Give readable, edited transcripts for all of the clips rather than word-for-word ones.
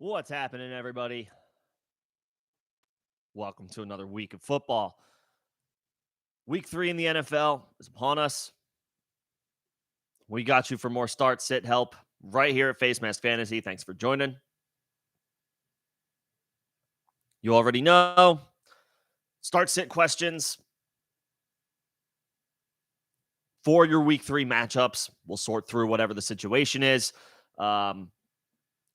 What's happening, everybody? Welcome to another week of football. Week 3 in the NFL is upon us. We got you for more start, sit, help right here at Facemask Fantasy. Thanks for joining. You already know. Start, sit questions for your week 3 matchups. We'll sort through whatever the situation is.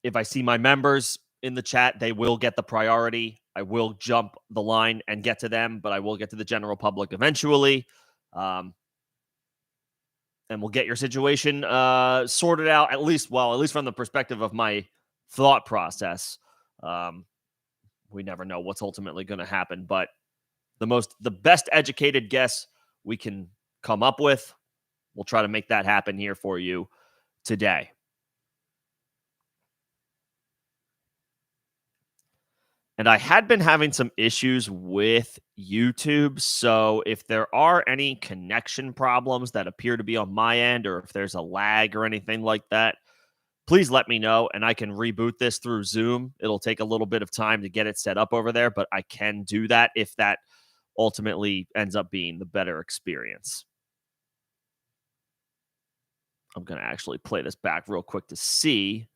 If I see my members in the chat, they will get the priority. I will jump the line and get to them, but I will get to the general public eventually. And we'll get your situation sorted out, at least from the perspective of my thought process. We never know what's ultimately going to happen, but the best educated guess we can come up with, we'll try to make that happen here for you today. And I had been having some issues with YouTube. So if there are any connection problems that appear to be on my end, or if there's a lag or anything like that, please let me know and I can reboot this through Zoom. It'll take a little bit of time to get it set up over there, but I can do that if that ultimately ends up being the better experience. I'm going to actually play this back real quick to see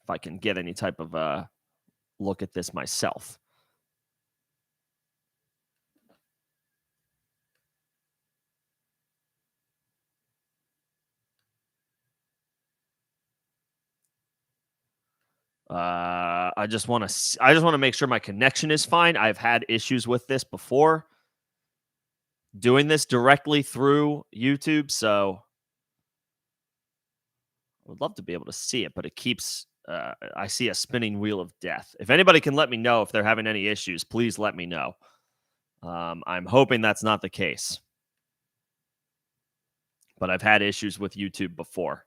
if I can get any type of look at this myself. I just want to make sure my connection is fine. I've had issues with this before, doing this directly through YouTube, so I would love to be able to see it, but it keeps. I see a spinning wheel of death. If anybody can let me know if they're having any issues, please let me know. I'm hoping that's not the case, but I've had issues with YouTube before.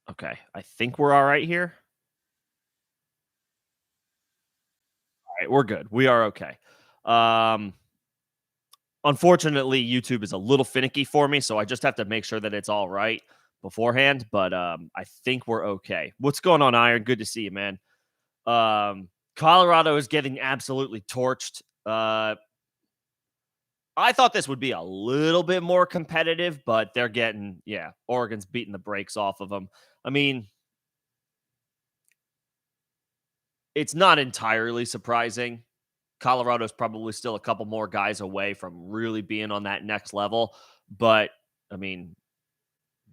Okay, I think we're all right here. All right, we're good. We are okay. Unfortunately, YouTube is a little finicky for me, so I just have to make sure that it's all right beforehand. But I think we're okay. What's going on, Iron? Good to see you, man. Colorado is getting absolutely torched. I thought this would be a little bit more competitive, but they're getting, Oregon's beating the brakes off of them. I mean, it's not entirely surprising. Colorado's probably still a couple more guys away from really being on that next level. But, I mean,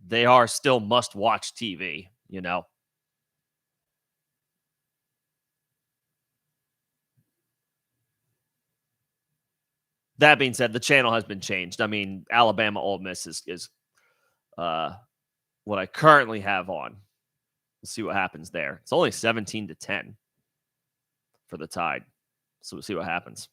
they are still must-watch TV, you know? That being said, the channel has been changed. I mean, Alabama Ole Miss is what I currently have on. We'll see what happens there. It's only 17-10 for the Tide. So we'll see what happens.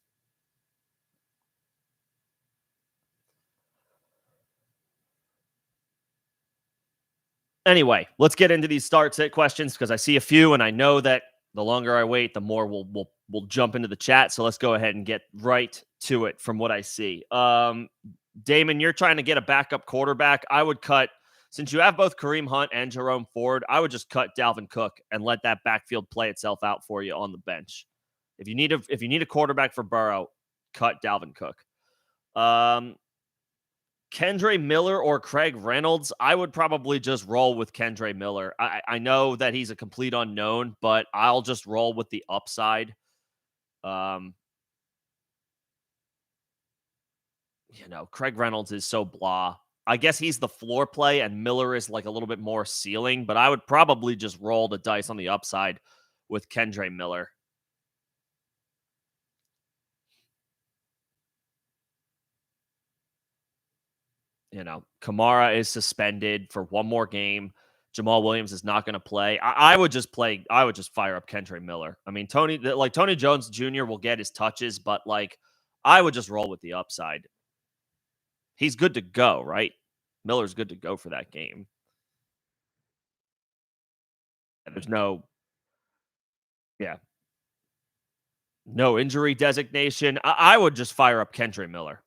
Anyway, let's get into these start-sit questions because I see a few, and I know that the longer I wait, the more we'll jump into the chat. So let's go ahead and get right to it from what I see. Damon, you're trying to get a backup quarterback. I would cut, since you have both Kareem Hunt and Jerome Ford, I would just cut Dalvin Cook and let that backfield play itself out for you on the bench. If you need a quarterback for Burrow, cut Dalvin Cook. Kendre Miller or Craig Reynolds, I would probably just roll with Kendre Miller. I know that he's a complete unknown, but I'll just roll with the upside. Craig Reynolds is so blah. I guess he's the floor play and Miller is like a little bit more ceiling, but I would probably just roll the dice on the upside with Kendre Miller. Kamara is suspended for one more game. Jamal Williams is not going to play. I would just fire up Kendre Miller. I mean, Tony Jones Jr. will get his touches, but I would just roll with the upside. He's good to go, right? Miller's good to go for that game. There's no, No injury designation. I would just fire up Kendra Miller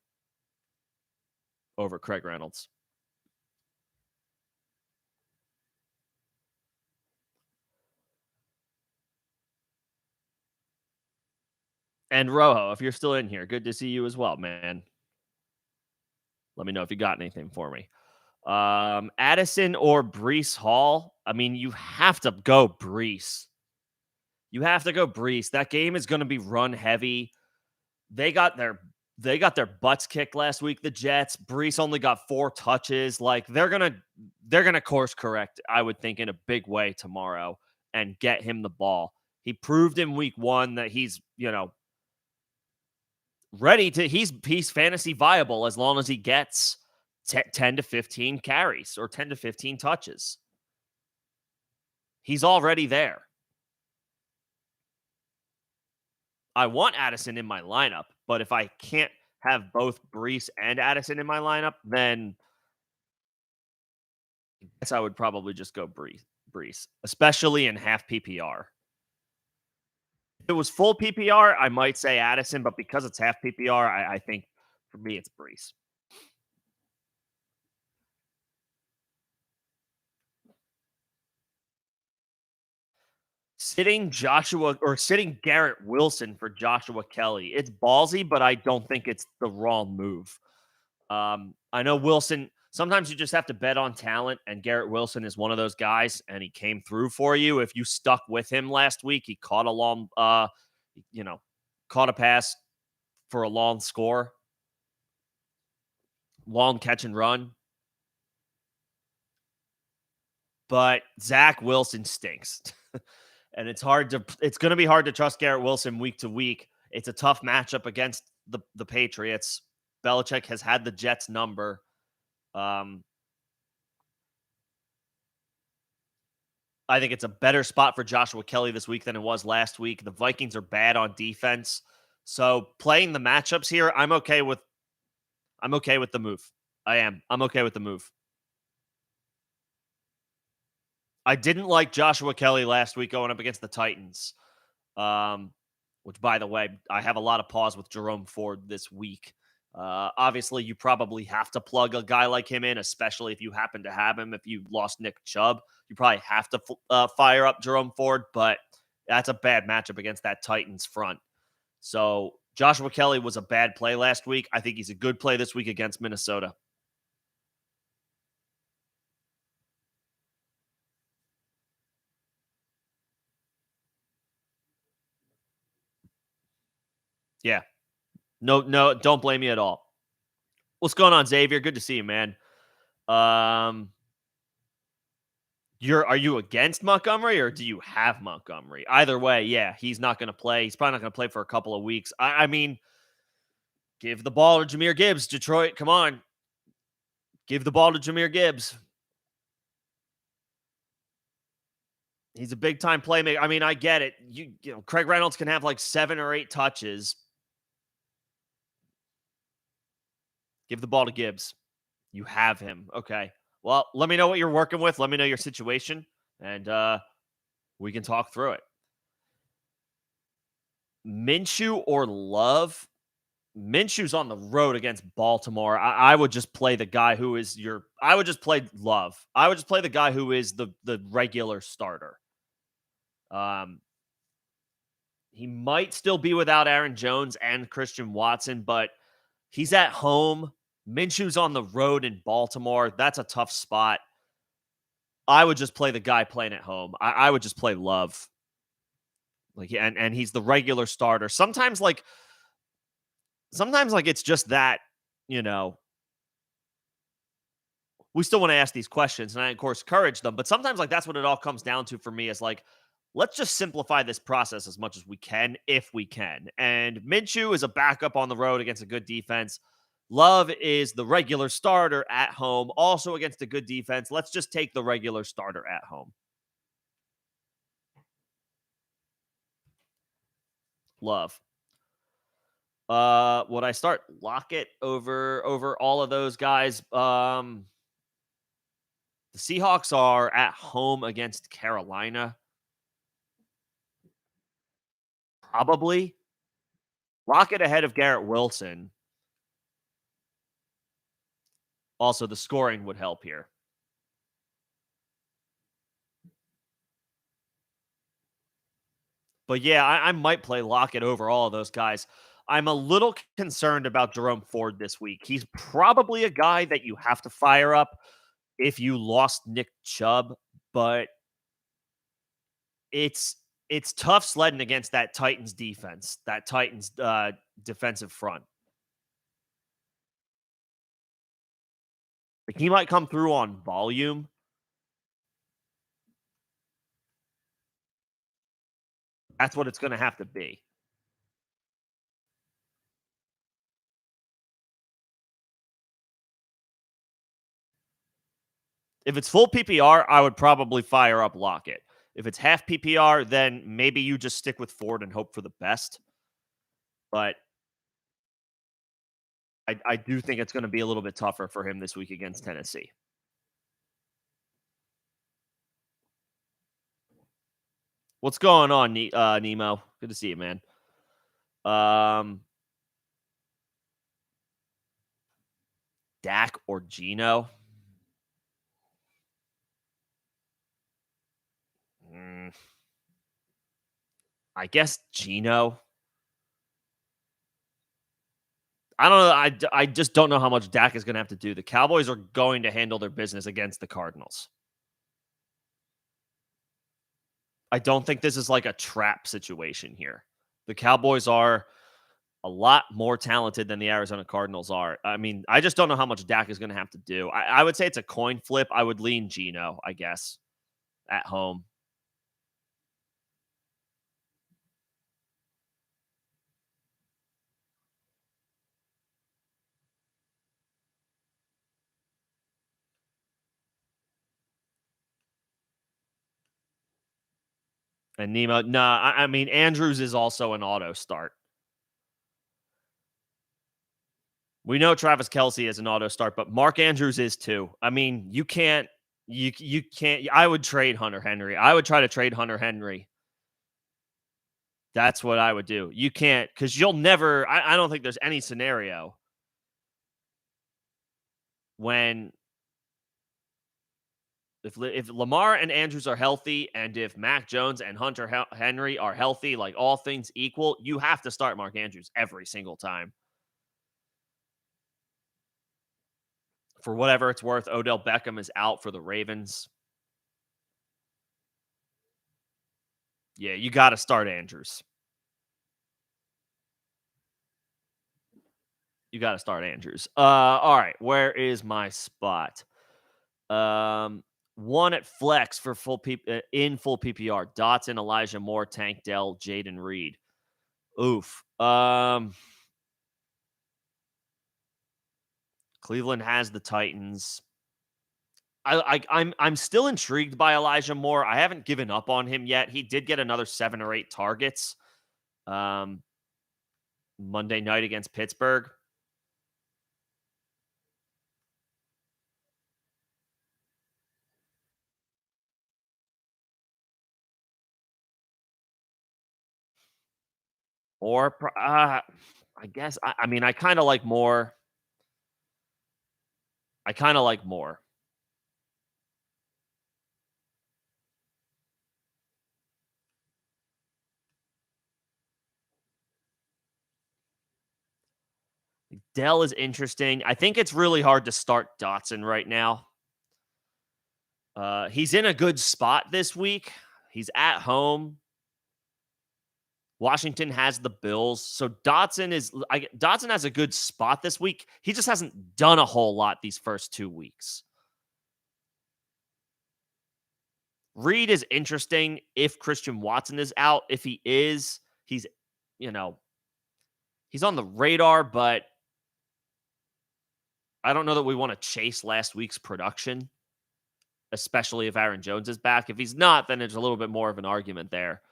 over Craig Reynolds. And Rojo, if you're still in here, good to see you as well, man. Let me know if you got anything for me. Addison or Brees Hall? I mean, you have to go Brees. You have to go Brees. That game is going to be run heavy. They got their butts kicked last week. The Jets. Brees only got 4 touches. Like they're gonna course correct. I would think in a big way tomorrow and get him the ball. He proved in week 1 that he's ready to. He's fantasy viable as long as he gets 10 to 15 carries or 10 to 15 touches. He's already there. I want Addison in my lineup, but if I can't have both Brees and Addison in my lineup, then I guess I would probably just go Brees, especially in half PPR. If it was full PPR, I might say Addison, but because it's half PPR, I think for me it's Brees. Sitting Garrett Wilson for Joshua Kelly. It's ballsy, but I don't think it's the wrong move. I know Wilson. Sometimes you just have to bet on talent, and Garrett Wilson is one of those guys, and he came through for you. If you stuck with him last week, he caught a long, caught a pass for a long score, long catch and run. But Zach Wilson stinks, and it's going to be hard to trust Garrett Wilson week to week. It's a tough matchup against the Patriots. Belichick has had the Jets number. I think it's a better spot for Joshua Kelly this week than it was last week. The Vikings are bad on defense. So playing the matchups here, I'm okay with the move. I'm okay with the move. I didn't like Joshua Kelly last week going up against the Titans. Which by the way, I have a lot of pause with Jerome Ford this week. Obviously, you probably have to plug a guy like him in, especially if you happen to have him. If you lost Nick Chubb, you probably have to fire up Jerome Ford, but that's a bad matchup against that Titans front. So Joshua Kelly was a bad play last week. I think he's a good play this week against Minnesota. Yeah. No, don't blame me at all. What's going on, Xavier? Good to see you, man. Are you against Montgomery or do you have Montgomery? Either way, yeah, he's not going to play. He's probably not going to play for a couple of weeks. I mean, give the ball to Jahmyr Gibbs, Detroit. Come on. Give the ball to Jahmyr Gibbs. He's a big time playmaker. I mean, I get it. Craig Reynolds can have like 7 or 8 touches. Give the ball to Gibbs. You have him. Okay. Well, let me know what you're working with. Let me know your situation, and we can talk through it. Minshew or Love? Minshew's on the road against Baltimore. I would just play the guy who is I would just play Love. I would just play the guy who is the regular starter. He might still be without Aaron Jones and Christian Watson, but he's at home. Minshew's on the road in Baltimore. That's a tough spot. I would just play the guy playing at home. I would just play Love. And he's the regular starter. Sometimes it's just that, we still want to ask these questions, and I, of course, encourage them. But sometimes, that's what it all comes down to for me is let's just simplify this process as much as we can, if we can. And Minshew is a backup on the road against a good defense. Love is the regular starter at home, also against a good defense. Let's just take the regular starter at home. Love. Would I start Lockett over all of those guys? The Seahawks are at home against Carolina. Probably. Lockett ahead of Garrett Wilson. Also, the scoring would help here. But yeah, I might play Lockett over all of those guys. I'm a little concerned about Jerome Ford this week. He's probably a guy that you have to fire up if you lost Nick Chubb, but it's it's tough sledding against that Titans defense, that Titans defensive front. Like he might come through on volume. That's what it's going to have to be. If it's full PPR, I would probably fire up Lockett. If it's half PPR, then maybe you just stick with Ford and hope for the best. But I do think it's going to be a little bit tougher for him this week against Tennessee. What's going on, Nemo? Good to see you, man. Dak or Geno? I guess Geno. I don't know. I just don't know how much Dak is going to have to do. The Cowboys are going to handle their business against the Cardinals. I don't think this is like a trap situation here. The Cowboys are a lot more talented than the Arizona Cardinals are. I mean, I just don't know how much Dak is going to have to do. I would say it's a coin flip. I would lean Geno, I guess, at home. And Nemo, I mean, Andrews is also an auto start. We know Travis Kelce is an auto start, but Mark Andrews is too. I mean, you can't. I would trade Hunter Henry. I would try to trade Hunter Henry. That's what I would do. You can't, because you'll never. I don't think there's any scenario when if Lamar and Andrews are healthy, and if Mac Jones and Hunter Henry are healthy, like all things equal, you have to start Mark Andrews every single time. For whatever it's worth, Odell Beckham is out for the Ravens. Yeah, you got to start Andrews. You got to start Andrews. All right, where is my spot? One at flex for in full PPR. Dotson, Elijah Moore, Tank Dell, Jaden Reed. Oof. Cleveland has the Titans. I'm still intrigued by Elijah Moore. I haven't given up on him yet. He did get another 7 or 8 targets Monday night against Pittsburgh. Or I guess I mean I kind of like Moore. I kind of like Moore. Dell is interesting. I think it's really hard to start Dotson right now. He's in a good spot this week. He's at home. Washington has the Bills. So Dotson has a good spot this week. He just hasn't done a whole lot these first 2 weeks. Reed is interesting if Christian Watson is out. If he is, he's on the radar, but I don't know that we want to chase last week's production, especially if Aaron Jones is back. If he's not, then there's a little bit more of an argument there.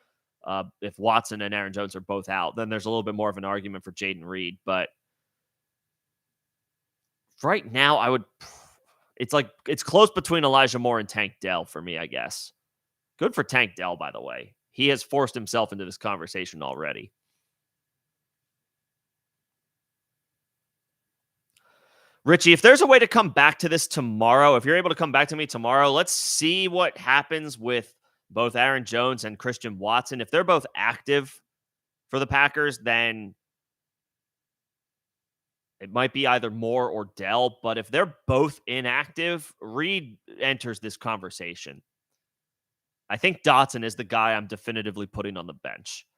If Watson and Aaron Jones are both out, then there's a little bit more of an argument for Jaden Reed. But right now, it's close between Elijah Moore and Tank Dell for me, I guess. Good for Tank Dell, by the way. He has forced himself into this conversation already. Richie, if there's a way to come back to this tomorrow, if you're able to come back to me tomorrow, let's see what happens with both Aaron Jones and Christian Watson. If they're both active for the Packers, then it might be either Moore or Dell. But if they're both inactive, Reed enters this conversation. I think Dotson is the guy I'm definitively putting on the bench.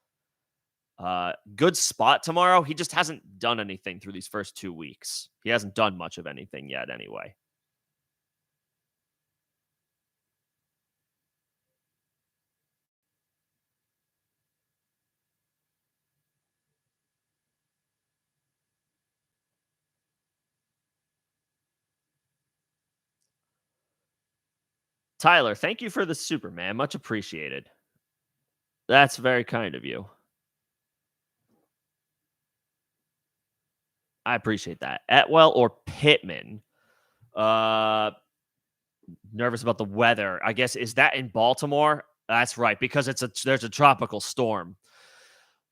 Good spot tomorrow. He just hasn't done anything through these first 2 weeks. He hasn't done much of anything yet anyway. Tyler, thank you for the super, man. Much appreciated. That's very kind of you. I appreciate that. Atwell or Pittman? Nervous about the weather. I guess, is that in Baltimore? That's right, because there's a tropical storm.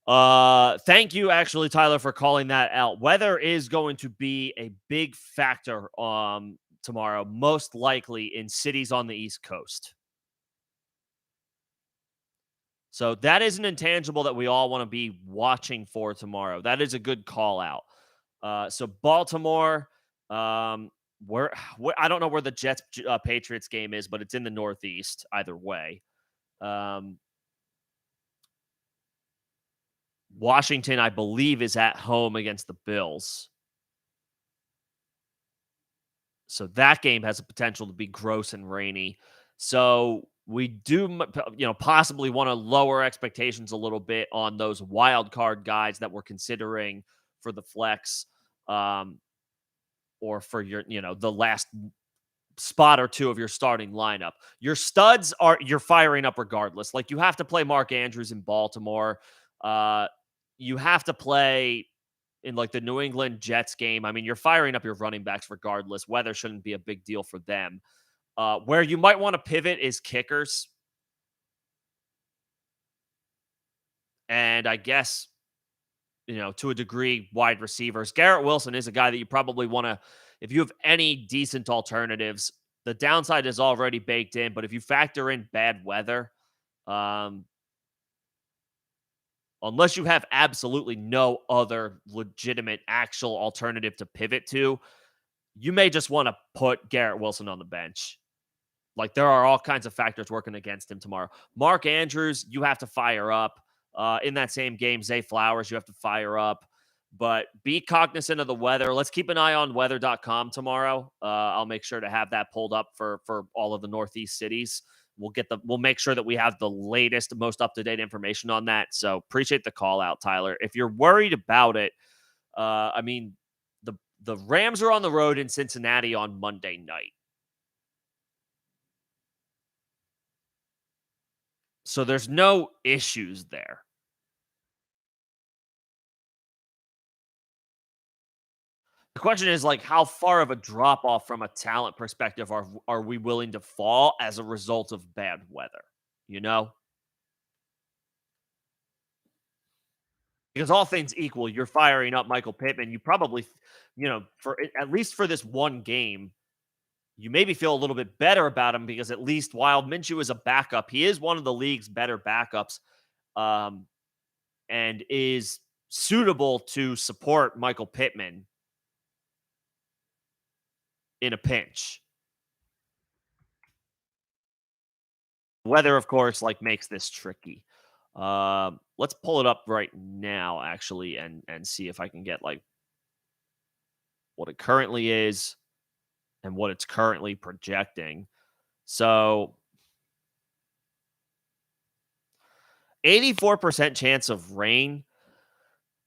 Thank you, actually, Tyler, for calling that out. Weather is going to be a big factor tomorrow, most likely in cities on the East Coast. So that is an intangible that we all want to be watching for tomorrow. That is a good call out. So Baltimore, where I don't know where the Jets Patriots game is, but it's in the Northeast either way. Washington, I believe, is at home against the Bills. So that game has the potential to be gross and rainy. So we do, possibly want to lower expectations a little bit on those wild card guys that we're considering for the flex, or for your, the last spot or two of your starting lineup. Your studs you're firing up regardless. Like, you have to play Mark Andrews in Baltimore. You have to play in like the New England Jets game. I mean, you're firing up your running backs regardless. Weather shouldn't be a big deal for them. Where you might want to pivot is kickers. And I guess, to a degree, wide receivers. Garrett Wilson is a guy that you probably want to, if you have any decent alternatives. The downside is already baked in, but if you factor in bad weather, unless you have absolutely no other legitimate actual alternative to pivot to, you may just want to put Garrett Wilson on the bench. Like, there are all kinds of factors working against him tomorrow. Mark Andrews, you have to fire up. In that same game, Zay Flowers, you have to fire up. But be cognizant of the weather. Let's keep an eye on weather.com tomorrow. I'll make sure to have that pulled up for all of the Northeast cities. We'll make sure that we have the latest, most up-to-date information on that. So appreciate the call out, Tyler. If you're worried about it, the Rams are on the road in Cincinnati on Monday night. So there's no issues there. The question is, like, how far of a drop off from a talent perspective are we willing to fall as a result of bad weather? Because all things equal, you're firing up Michael Pittman. You probably, for at least for this one game, you maybe feel a little bit better about him, because at least while Minshew is a backup, he is one of the league's better backups, and is suitable to support Michael Pittman in a pinch. Weather, of course, makes this tricky. Let's pull it up right now, actually, and see if I can get what it currently is and what it's currently projecting. So 84% chance of rain.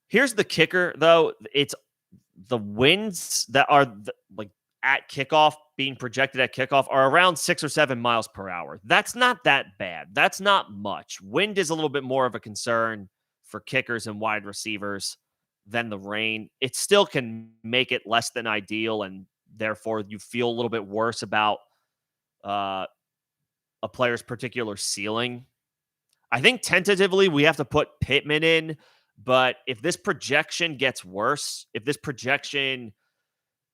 Here's the kicker, though. It's the winds that are at kickoff, being projected at kickoff, are around 6 or 7 miles per hour. That's not that bad. That's not much. Wind is a little bit more of a concern for kickers and wide receivers than the rain. It still can make it less than ideal, and therefore you feel a little bit worse about a player's particular ceiling. I think tentatively we have to put Pittman in, but if this projection gets worse, if this projection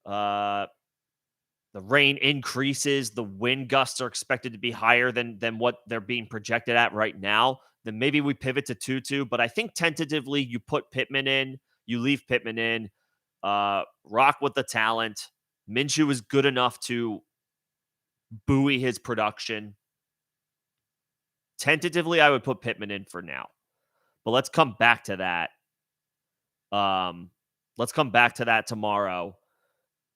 Uh, the rain increases. The wind gusts are expected to be higher than what they're being projected at right now. Then maybe we pivot to 2-2. But I think tentatively you put Pittman in, you leave Pittman in, rock with the talent. Minshew is good enough to buoy his production. Tentatively, I would put Pittman in for now. But let's come back to that. Let's come back to that tomorrow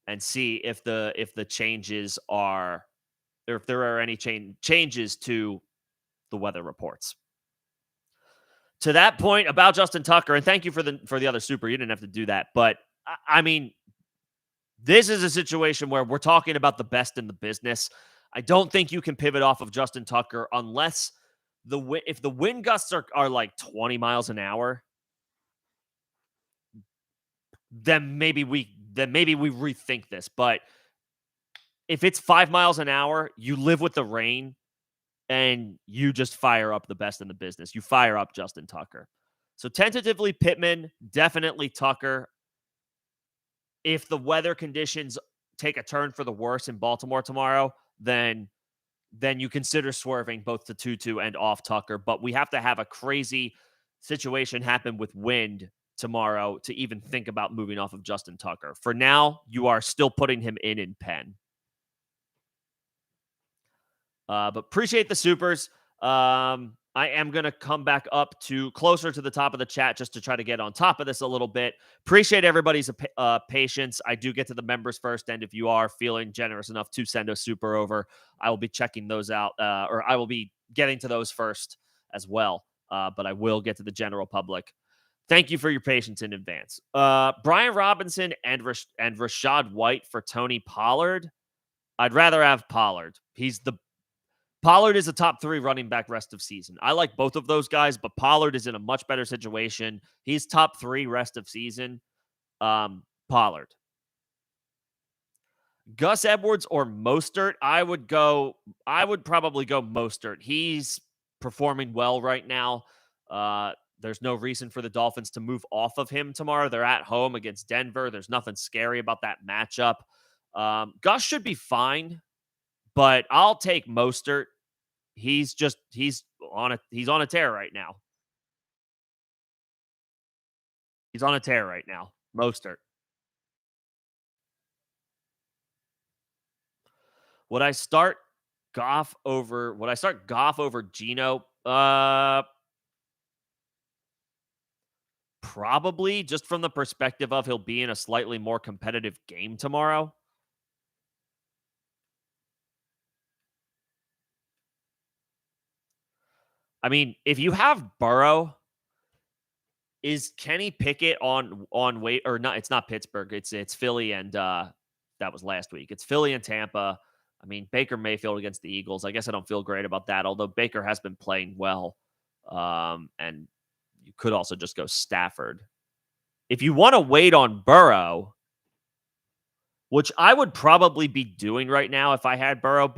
and see if the changes are, or if there are any changes to the weather reports. To that point about Justin Tucker, and thank you for the other super. You didn't have to do that, but I mean, this is a situation where we're talking about the best in the business. I don't think you can pivot off of Justin Tucker unless if the wind gusts are like 20 miles an hour, then maybe we rethink this. But if it's 5 miles an hour, you live with the rain and you just fire up the best in the business. You fire up Justin Tucker. So tentatively Pittman, definitely Tucker. If the weather conditions take a turn for the worse in Baltimore tomorrow, then you consider swerving both to 2-2 and off Tucker. But we have to have a crazy situation happen with wind tomorrow to even think about moving off of Justin Tucker. For now, you are still putting him in Penn. But appreciate the supers. I am going to come back up to closer to the top of the chat just to try to get on top of this a little bit. Appreciate everybody's patience. I do get to the members first, and if you are feeling generous enough to send a super over, I will be checking those out, or I will be getting to those first as well. But I will get to the general public. Thank you for your patience in advance. Brian Robinson and Rashad White for Tony Pollard. I'd rather have Pollard. Pollard is a top 3 running back rest of season. I like both of those guys, but Pollard is in a much better situation. He's top 3 rest of season. Pollard. Gus Edwards or Mostert? I would probably go Mostert. He's performing well right now. There's no reason for the Dolphins to move off of him tomorrow. They're at home against Denver. There's nothing scary about that matchup. Gus should be fine. But I'll take Mostert. He's on a tear right now. He's on a tear right now. Mostert. Would I start Goff over Geno? Probably, just from the perspective of he'll be in a slightly more competitive game tomorrow. I mean, if you have Burrow, is Kenny Pickett on wait or not? It's not Pittsburgh. It's Philly, and that was last week. It's Philly and Tampa. I mean, Baker Mayfield against the Eagles. I guess I don't feel great about that, although Baker has been playing well. And you could also just go Stafford. If you want to wait on Burrow, which I would probably be doing right now if I had Burrow,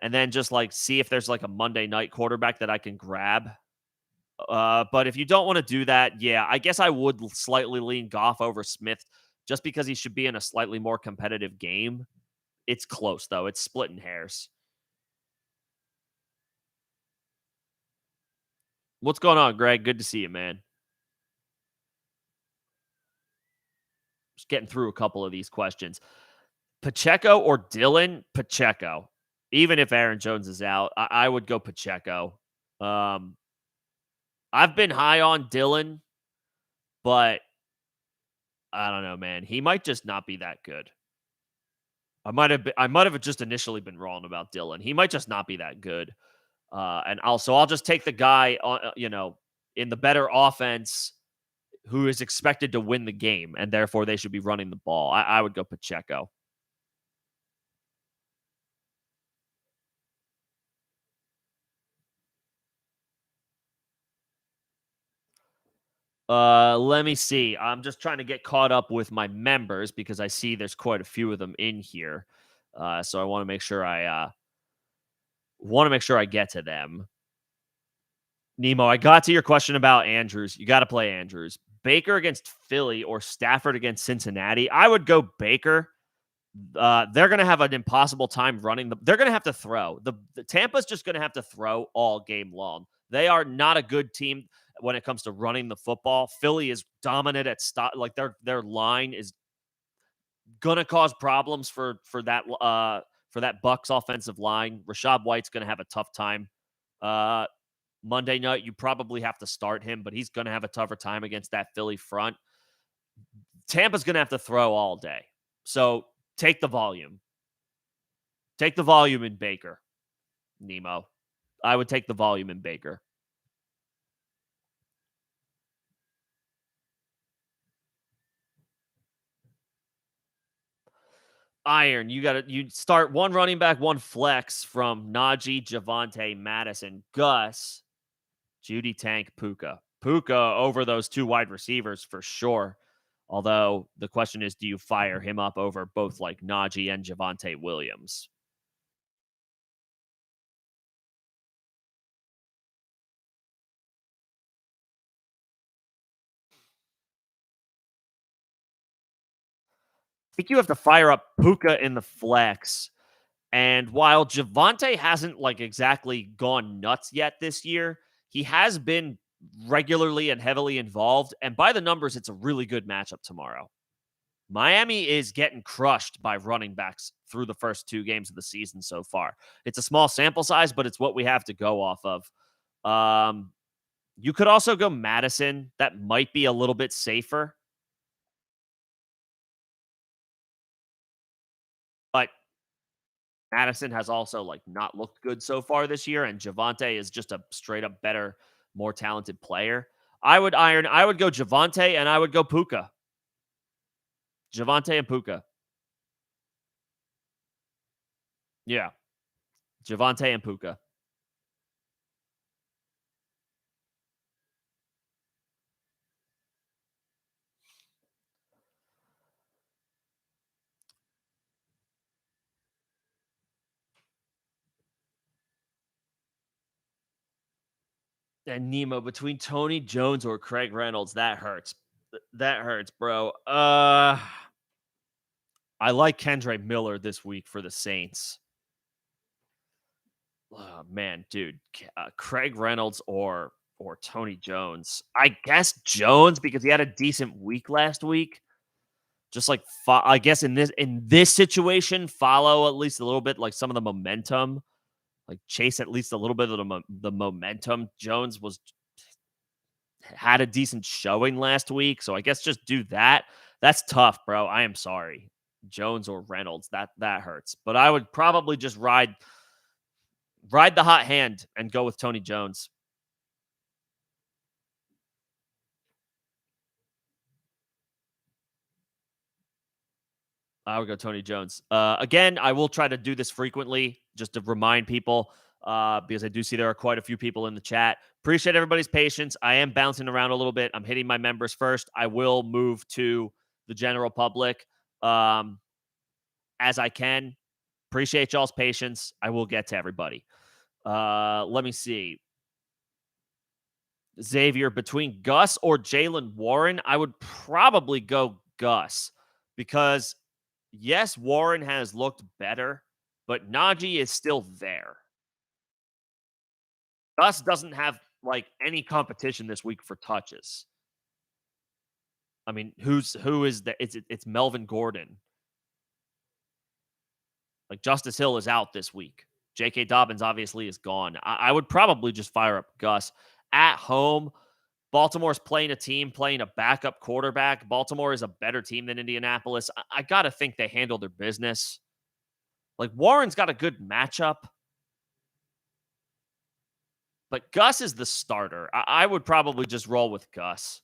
and then just like see if there's like a Monday night quarterback that I can grab. But if you don't want to do that, yeah, I guess I would slightly lean Goff over Smith just because he should be in a slightly more competitive game. It's close, though. It's splitting hairs. What's going on, Greg? Good to see you, man. Just getting through a couple of these questions. Pacheco or Dylan? Pacheco. Even if Aaron Jones is out, I would go Pacheco. I've been high on Dylan, but I don't know, man. He might just not be that good. I might have just initially been wrong about Dylan. He might just not be that good. And I'll just take the guy in the better offense who is expected to win the game, and therefore they should be running the ball. I would go Pacheco. Let me see. I'm just trying to get caught up with my members because I see there's quite a few of them in here. So I want to make sure I get to them. Nemo, I got to your question about Andrews. You got to play Andrews. Baker against Philly or Stafford against Cincinnati. I would go Baker. They're going to have an impossible time running. They're going to have to throw. The Tampa's just going to have to throw all game long. They are not a good team when it comes to running the football. Philly is dominant at stop. Like their line is going to cause problems for that Bucks offensive line. Rashad White's going to have a tough time. Monday night, you probably have to start him, but he's going to have a tougher time against that Philly front. Tampa's going to have to throw all day. So take the volume. Take the volume in Baker, Nemo. I would take the volume in Baker. Iron, you start one running back, one flex from Najee, Javante, Madison, Gus, Judy Tank, Puka. Puka over those two wide receivers for sure. Although the question is, do you fire him up over both like Najee and Javante Williams? I think you have to fire up Puka in the flex. And while Javante hasn't like exactly gone nuts yet this year, he has been regularly and heavily involved. And by the numbers, it's a really good matchup tomorrow. Miami is getting crushed by running backs through the first two games of the season so far. It's a small sample size, but it's what we have to go off of. You could also go Madison. That might be a little bit safer. But Madison has also like not looked good so far this year, and Javante is just a straight up better, more talented player. I would go Javante and I would go Puka. Javante and Puka. Yeah. Javante and Puka. And Nemo between Tony Jones or Craig Reynolds, that hurts. That hurts, bro. I like Kendre Miller this week for the Saints. Oh, man, dude, Craig Reynolds or Tony Jones. I guess Jones because he had a decent week last week. Just like I guess in this situation, follow at least a little bit like some of the momentum, like chase at least a little bit of the momentum. Jones had a decent showing last week, so I guess just do that. That's tough, bro. I am sorry. Jones or Reynolds, that hurts. But I would probably just ride the hot hand and go with Tony Jones. I would go Tony Jones. Again, I will try to do this frequently just to remind people because I do see there are quite a few people in the chat. Appreciate everybody's patience. I am bouncing around a little bit. I'm hitting my members first. I will move to the general public as I can. Appreciate y'all's patience. I will get to everybody. Let me see. Xavier, between Gus or Jaylen Warren, I would probably go Gus because yes, Warren has looked better, but Najee is still there. Gus doesn't have like any competition this week for touches. I mean, who is that? It's Melvin Gordon. Like Justice Hill is out this week. J.K. Dobbins obviously is gone. I would probably just fire up Gus at home. Baltimore's playing a backup quarterback. Baltimore is a better team than Indianapolis. I got to think they handle their business. Like Warren's got a good matchup. But Gus is the starter. I would probably just roll with Gus.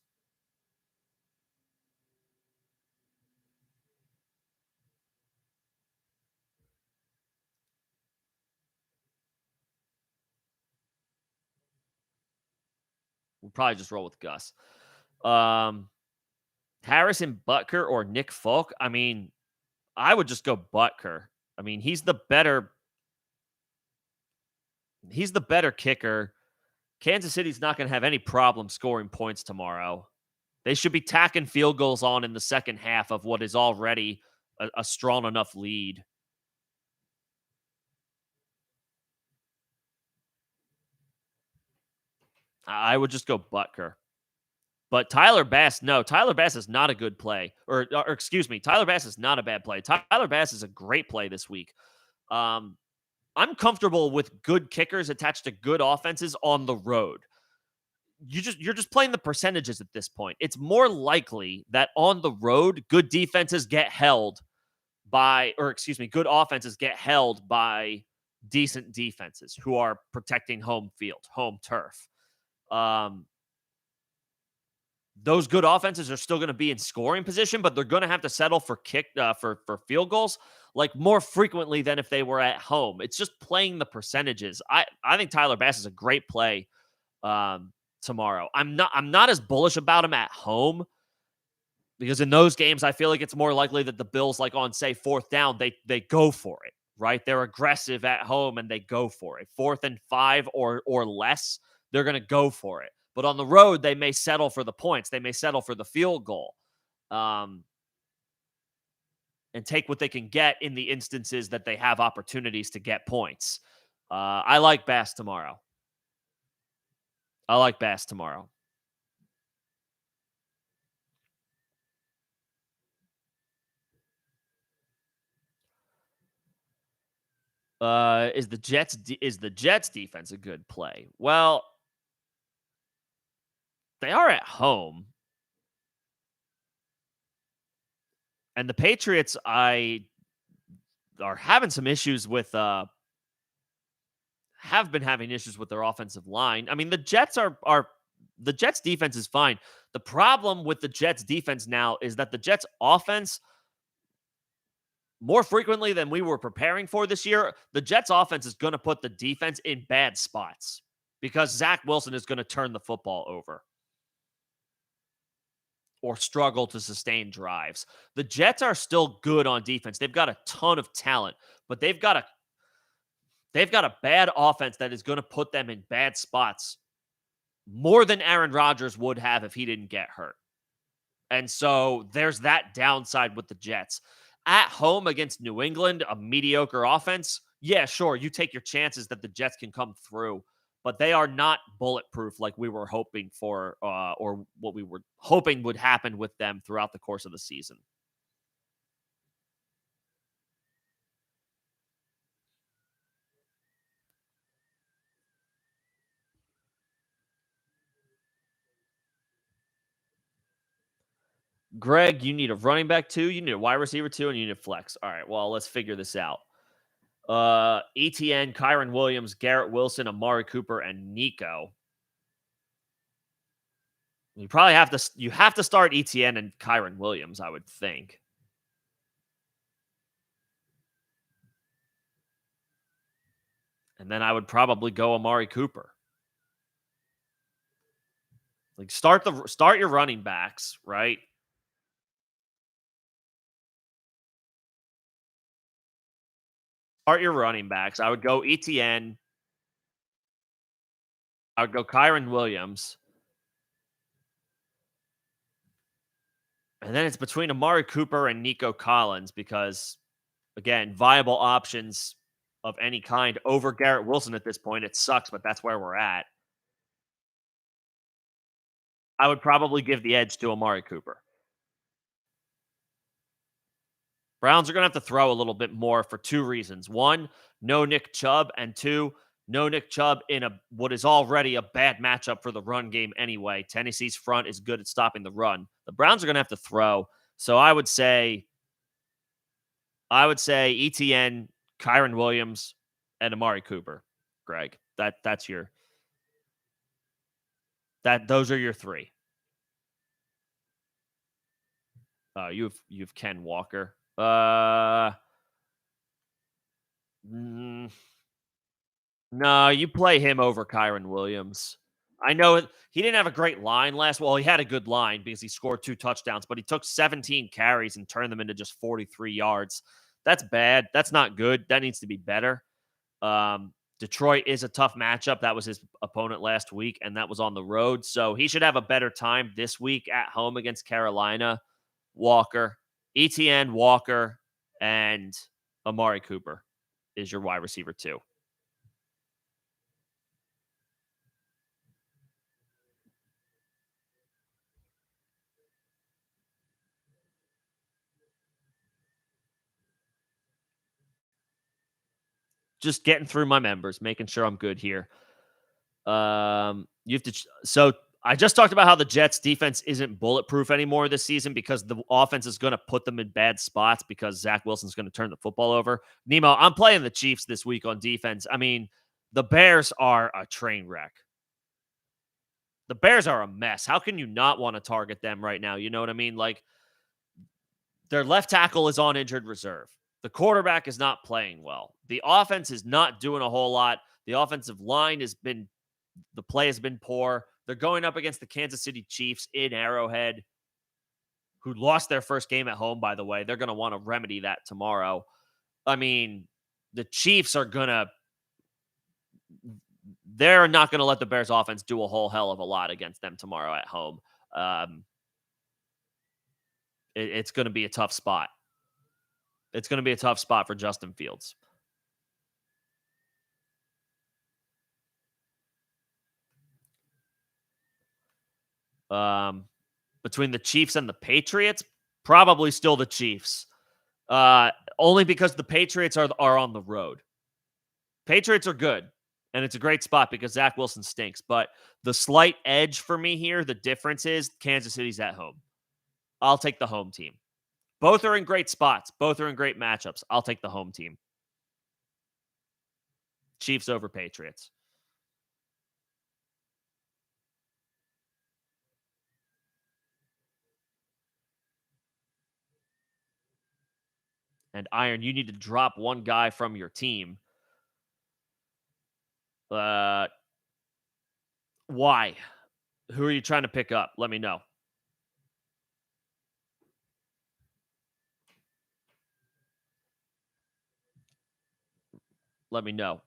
We'll probably just roll with Gus. Harrison Butker or Nick Folk? I mean, I would just go Butker. I mean, he's the better kicker. Kansas City's not going to have any problem scoring points tomorrow. They should be tacking field goals on in the second half of what is already a strong enough lead. I would just go Butker. But Tyler Bass, no, Tyler Bass is not a good play. Or excuse me, Tyler Bass is not a bad play. Tyler Bass is a great play this week. Um, I'm comfortable with good kickers attached to good offenses on the road. You're just playing the percentages at this point. It's more likely that on the road, good defenses get held by, or excuse me, good offenses get held by decent defenses who are protecting home field, home turf. Um, those good offenses are still going to be in scoring position, but they're going to have to settle for for field goals like more frequently than if they were at home. It's just playing the percentages. I think Tyler Bass is a great play tomorrow. I'm not as bullish about him at home because in those games I feel like it's more likely that the Bills, like on say fourth down, they go for it, right? They're aggressive at home and they go for it. 4th and 5 or less, they're going to go for it. But on the road, they may settle for the points. They may settle for the field goal, and take what they can get in the instances that they have opportunities to get points. I like Bass tomorrow. I like Bass tomorrow. Is the Jets defense a good play? Well, they are at home. And the Patriots, are having some issues with have been having issues with their offensive line. I mean, the Jets the Jets defense is fine. The problem with the Jets defense now is that the Jets offense, more frequently than we were preparing for this year, the Jets offense is going to put the defense in bad spots because Zach Wilson is going to turn the football over or struggle to sustain drives. The Jets are still good on defense. They've got a ton of talent, but they've got a bad offense that is going to put them in bad spots more than Aaron Rodgers would have if he didn't get hurt. And so there's that downside with the Jets. At home against New England, a mediocre offense, yeah, sure, you take your chances that the Jets can come through, but they are not bulletproof like we were hoping for, or what we were hoping would happen with them throughout the course of the season. Greg, you need a running back 2, you need a wide receiver 2, and you need a flex. All right, well, let's figure this out. ETN, Kyron Williams, Garrett Wilson, Amari Cooper, and Nico. You probably have to start ETN and Kyron Williams, I would think. And then I would probably go Amari Cooper. Like start your running backs, right? Start your running backs. I would go ETN. I would go Kyron Williams. And then it's between Amari Cooper and Nico Collins because, again, viable options of any kind over Garrett Wilson at this point. It sucks, but that's where we're at. I would probably give the edge to Amari Cooper. Browns are going to have to throw a little bit more for 2 reasons. 1, no Nick Chubb, and 2, no Nick Chubb in what is already a bad matchup for the run game anyway. Tennessee's front is good at stopping the run. The Browns are going to have to throw. So I would say ETN, Kyron Williams, and Amari Cooper. Greg, those are your 3. You've Ken Walker. No, you play him over Kyron Williams. I know he didn't have a great line well, he had a good line because he scored 2 touchdowns, but he took 17 carries and turned them into just 43 yards. That's bad. That's not good. That needs to be better. Detroit is a tough matchup. That was his opponent last week, and that was on the road. So he should have a better time this week at home against Carolina. Walker, ETN, Walker, and Amari Cooper is your wide receiver 2. Just getting through my members, making sure I'm good here. You have to. So I just talked about how the Jets defense isn't bulletproof anymore this season because the offense is going to put them in bad spots because Zach Wilson's going to turn the football over. Nemo, I'm playing the Chiefs this week on defense. I mean, the Bears are a train wreck. The Bears are a mess. How can you not want to target them right now? You know what I mean? Like, their left tackle is on injured reserve. The quarterback is not playing well. The offense is not doing a whole lot. The offensive line the play has been poor. They're going up against the Kansas City Chiefs in Arrowhead, who lost their first game at home, by the way. They're going to want to remedy that tomorrow. I mean, the Chiefs they're not going to let the Bears offense do a whole hell of a lot against them tomorrow at home. It's going to be a tough spot. It's going to be a tough spot for Justin Fields. Between the Chiefs and the Patriots, probably still the Chiefs. Only because the Patriots are on the road. Patriots are good, and it's a great spot because Zach Wilson stinks. But the slight edge for me here, the difference is Kansas City's at home. I'll take the home team. Both are in great spots. Both are in great matchups. I'll take the home team. Chiefs over Patriots. And Iron, you need to drop one guy from your team. Why? Who are you trying to pick up? Let me know. Let me know.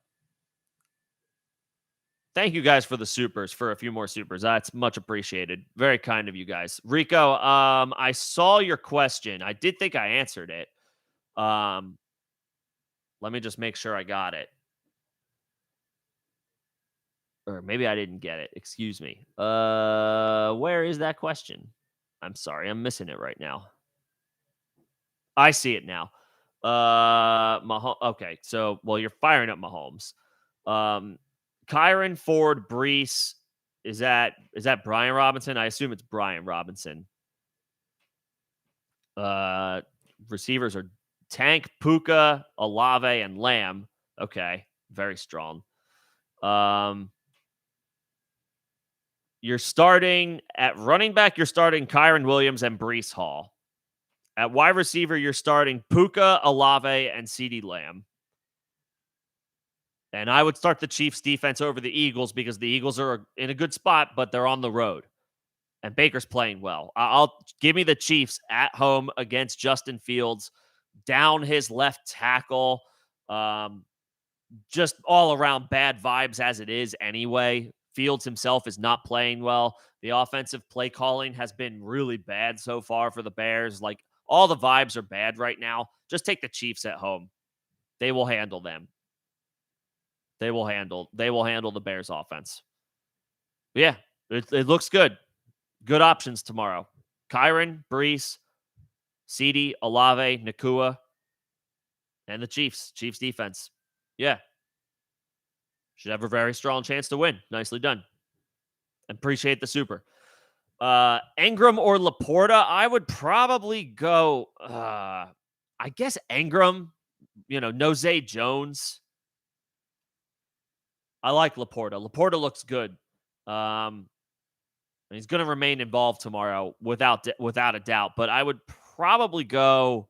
Thank you guys for the supers, for a few more supers. That's much appreciated. Very kind of you guys. Rico, I saw your question. I did think I answered it. Let me just make sure I got it. Or maybe I didn't get it. Excuse me. Where is that question? I'm sorry. I'm missing it right now. I see it now. Okay. So, well, you're firing up Mahomes. Kyron, Ford, Brees. Is that Brian Robinson? I assume it's Brian Robinson. Receivers are Tank, Puka, Olave, and Lamb. Okay, very strong. You're starting at running back. You're starting Kyron Williams and Brees Hall. At wide receiver, you're starting Puka, Olave, and CeeDee Lamb. And I would start the Chiefs defense over the Eagles because the Eagles are in a good spot, but they're on the road. And Baker's playing well. I'll give me the Chiefs at home against Justin Fields, down his left tackle. Just all around bad vibes as it is anyway. Fields himself is not playing well. The offensive play calling has been really bad so far for the Bears. Like, all the vibes are bad right now. Just take the Chiefs at home. They will handle them. They will handle the Bears offense. Yeah, it looks good. Good options tomorrow. Kyron, Brees, CeeDee, Olave, Nakua, and the Chiefs. Chiefs defense. Yeah. Should have a very strong chance to win. Nicely done. Appreciate the super. Engram or Laporta, I would probably go, I guess Engram, no Zay Jones. I like Laporta. Laporta looks good. He's going to remain involved tomorrow without a doubt. But I would probably go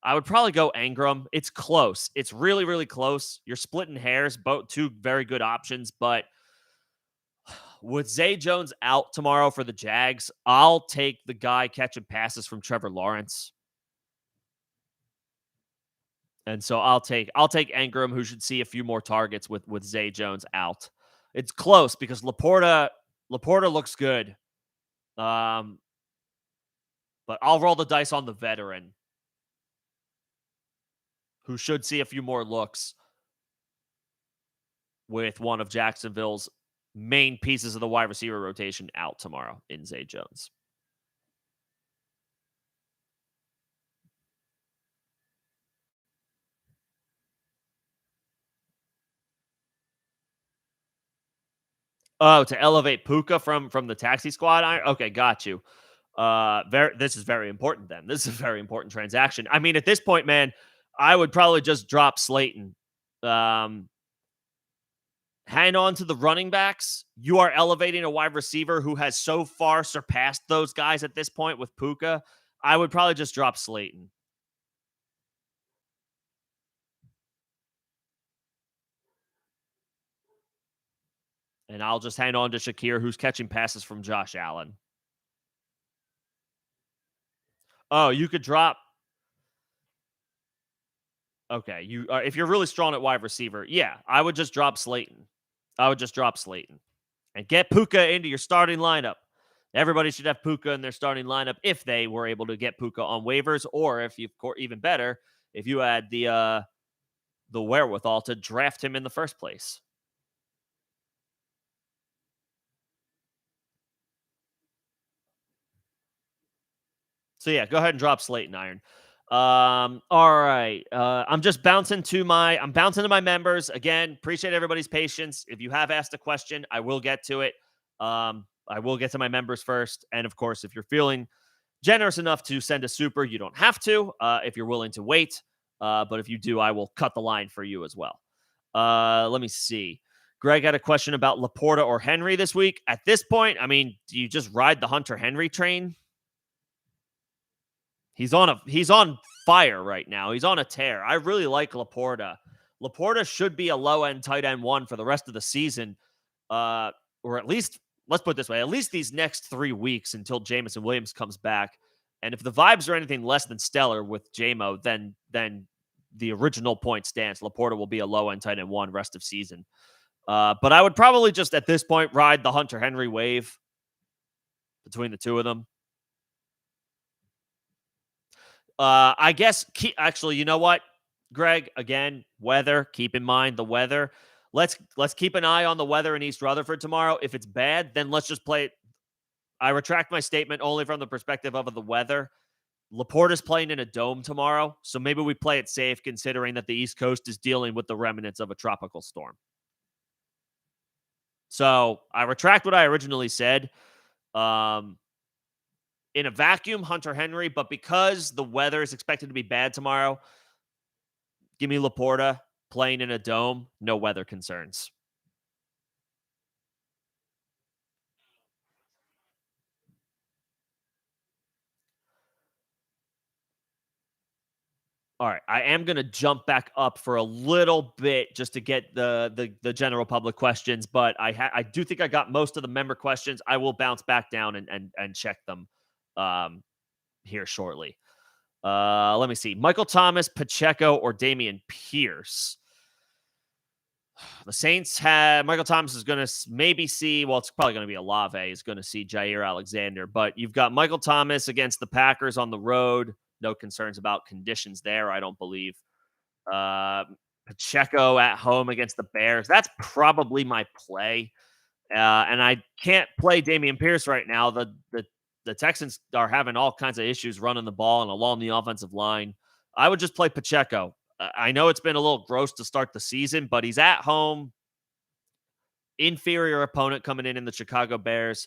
Engram. It's close. It's really, really close. You're splitting hairs. Both two very good options. But with Zay Jones out tomorrow for the Jags, I'll take the guy catching passes from Trevor Lawrence. And so I'll take Engram, who should see a few more targets with Zay Jones out. It's close because Laporta looks good. But I'll roll the dice on the veteran. who should see a few more looks with one of Jacksonville's main pieces of the wide receiver rotation out tomorrow in Zay Jones. Oh, to elevate Puka from the taxi squad? Okay, got you. This is very important then. This is a very important transaction. I mean, at this point, man, I would probably just drop Slayton. Um, Hang on to the running backs. You are elevating a wide receiver who has so far surpassed those guys at this point with Puka. I would probably just drop Slayton. And I'll just hang on to Shakir, who's catching passes from Josh Allen. Oh, you could drop. Okay, if you're really strong at wide receiver, yeah, I would just drop Slayton. I would just drop Slayton and get Puka into your starting lineup. Everybody should have Puka in their starting lineup if they were able to get Puka on waivers, or if you, even better, if you had the wherewithal to draft him in the first place. So yeah, go ahead and drop Slayton Iron. All right. I'm bouncing to my members. Again, appreciate everybody's patience. If you have asked a question, I will get to it. I will get to my members first. And of course, if you're feeling generous enough to send a super, you don't have to, if you're willing to wait. But if you do, I will cut the line for you as well. Let me see. Greg had a question about Laporta or Henry this week. At this point, I mean, do you just ride the Hunter Henry train? He's on fire right now. He's on a tear. I really like Laporta. Laporta should be a low end tight end one for the rest of the season, or at least, let's put it this way, at least these next 3 weeks until Jameson Williams comes back. And if the vibes are anything less than stellar with JMO, then the original point stands. Laporta will be a low end tight end one rest of season. But I would probably just at this point ride the Hunter Henry wave between the two of them. I guess actually, you know what, Greg? Again, weather. Keep in mind the weather. Let's keep an eye on the weather in East Rutherford tomorrow. If it's bad, then let's just play it. I retract my statement only from the perspective of the weather. Laporta's playing in a dome tomorrow, so maybe we play it safe considering that the East Coast is dealing with the remnants of a tropical storm. So I retract what I originally said. In a vacuum, Hunter Henry, but because the weather is expected to be bad tomorrow, give me Laporta playing in a dome, no weather concerns. All right, I am going to jump back up for a little bit just to get the general public questions, but I do think I got most of the member questions. I will bounce back down and check them here shortly. Let me see. Michael Thomas, Pacheco, or Dameon Pierce. The Saints have Michael Thomas is going to maybe see, well, it's probably going to be Olave is going to see Jair Alexander, but you've got Michael Thomas against the Packers on the road. No concerns about conditions there, I don't believe. Pacheco at home against the Bears. That's probably my play. And I can't play Dameon Pierce right now. The Texans are having all kinds of issues running the ball and along the offensive line. I would just play Pacheco. I know it's been a little gross to start the season, but he's at home. Inferior opponent coming in the Chicago Bears.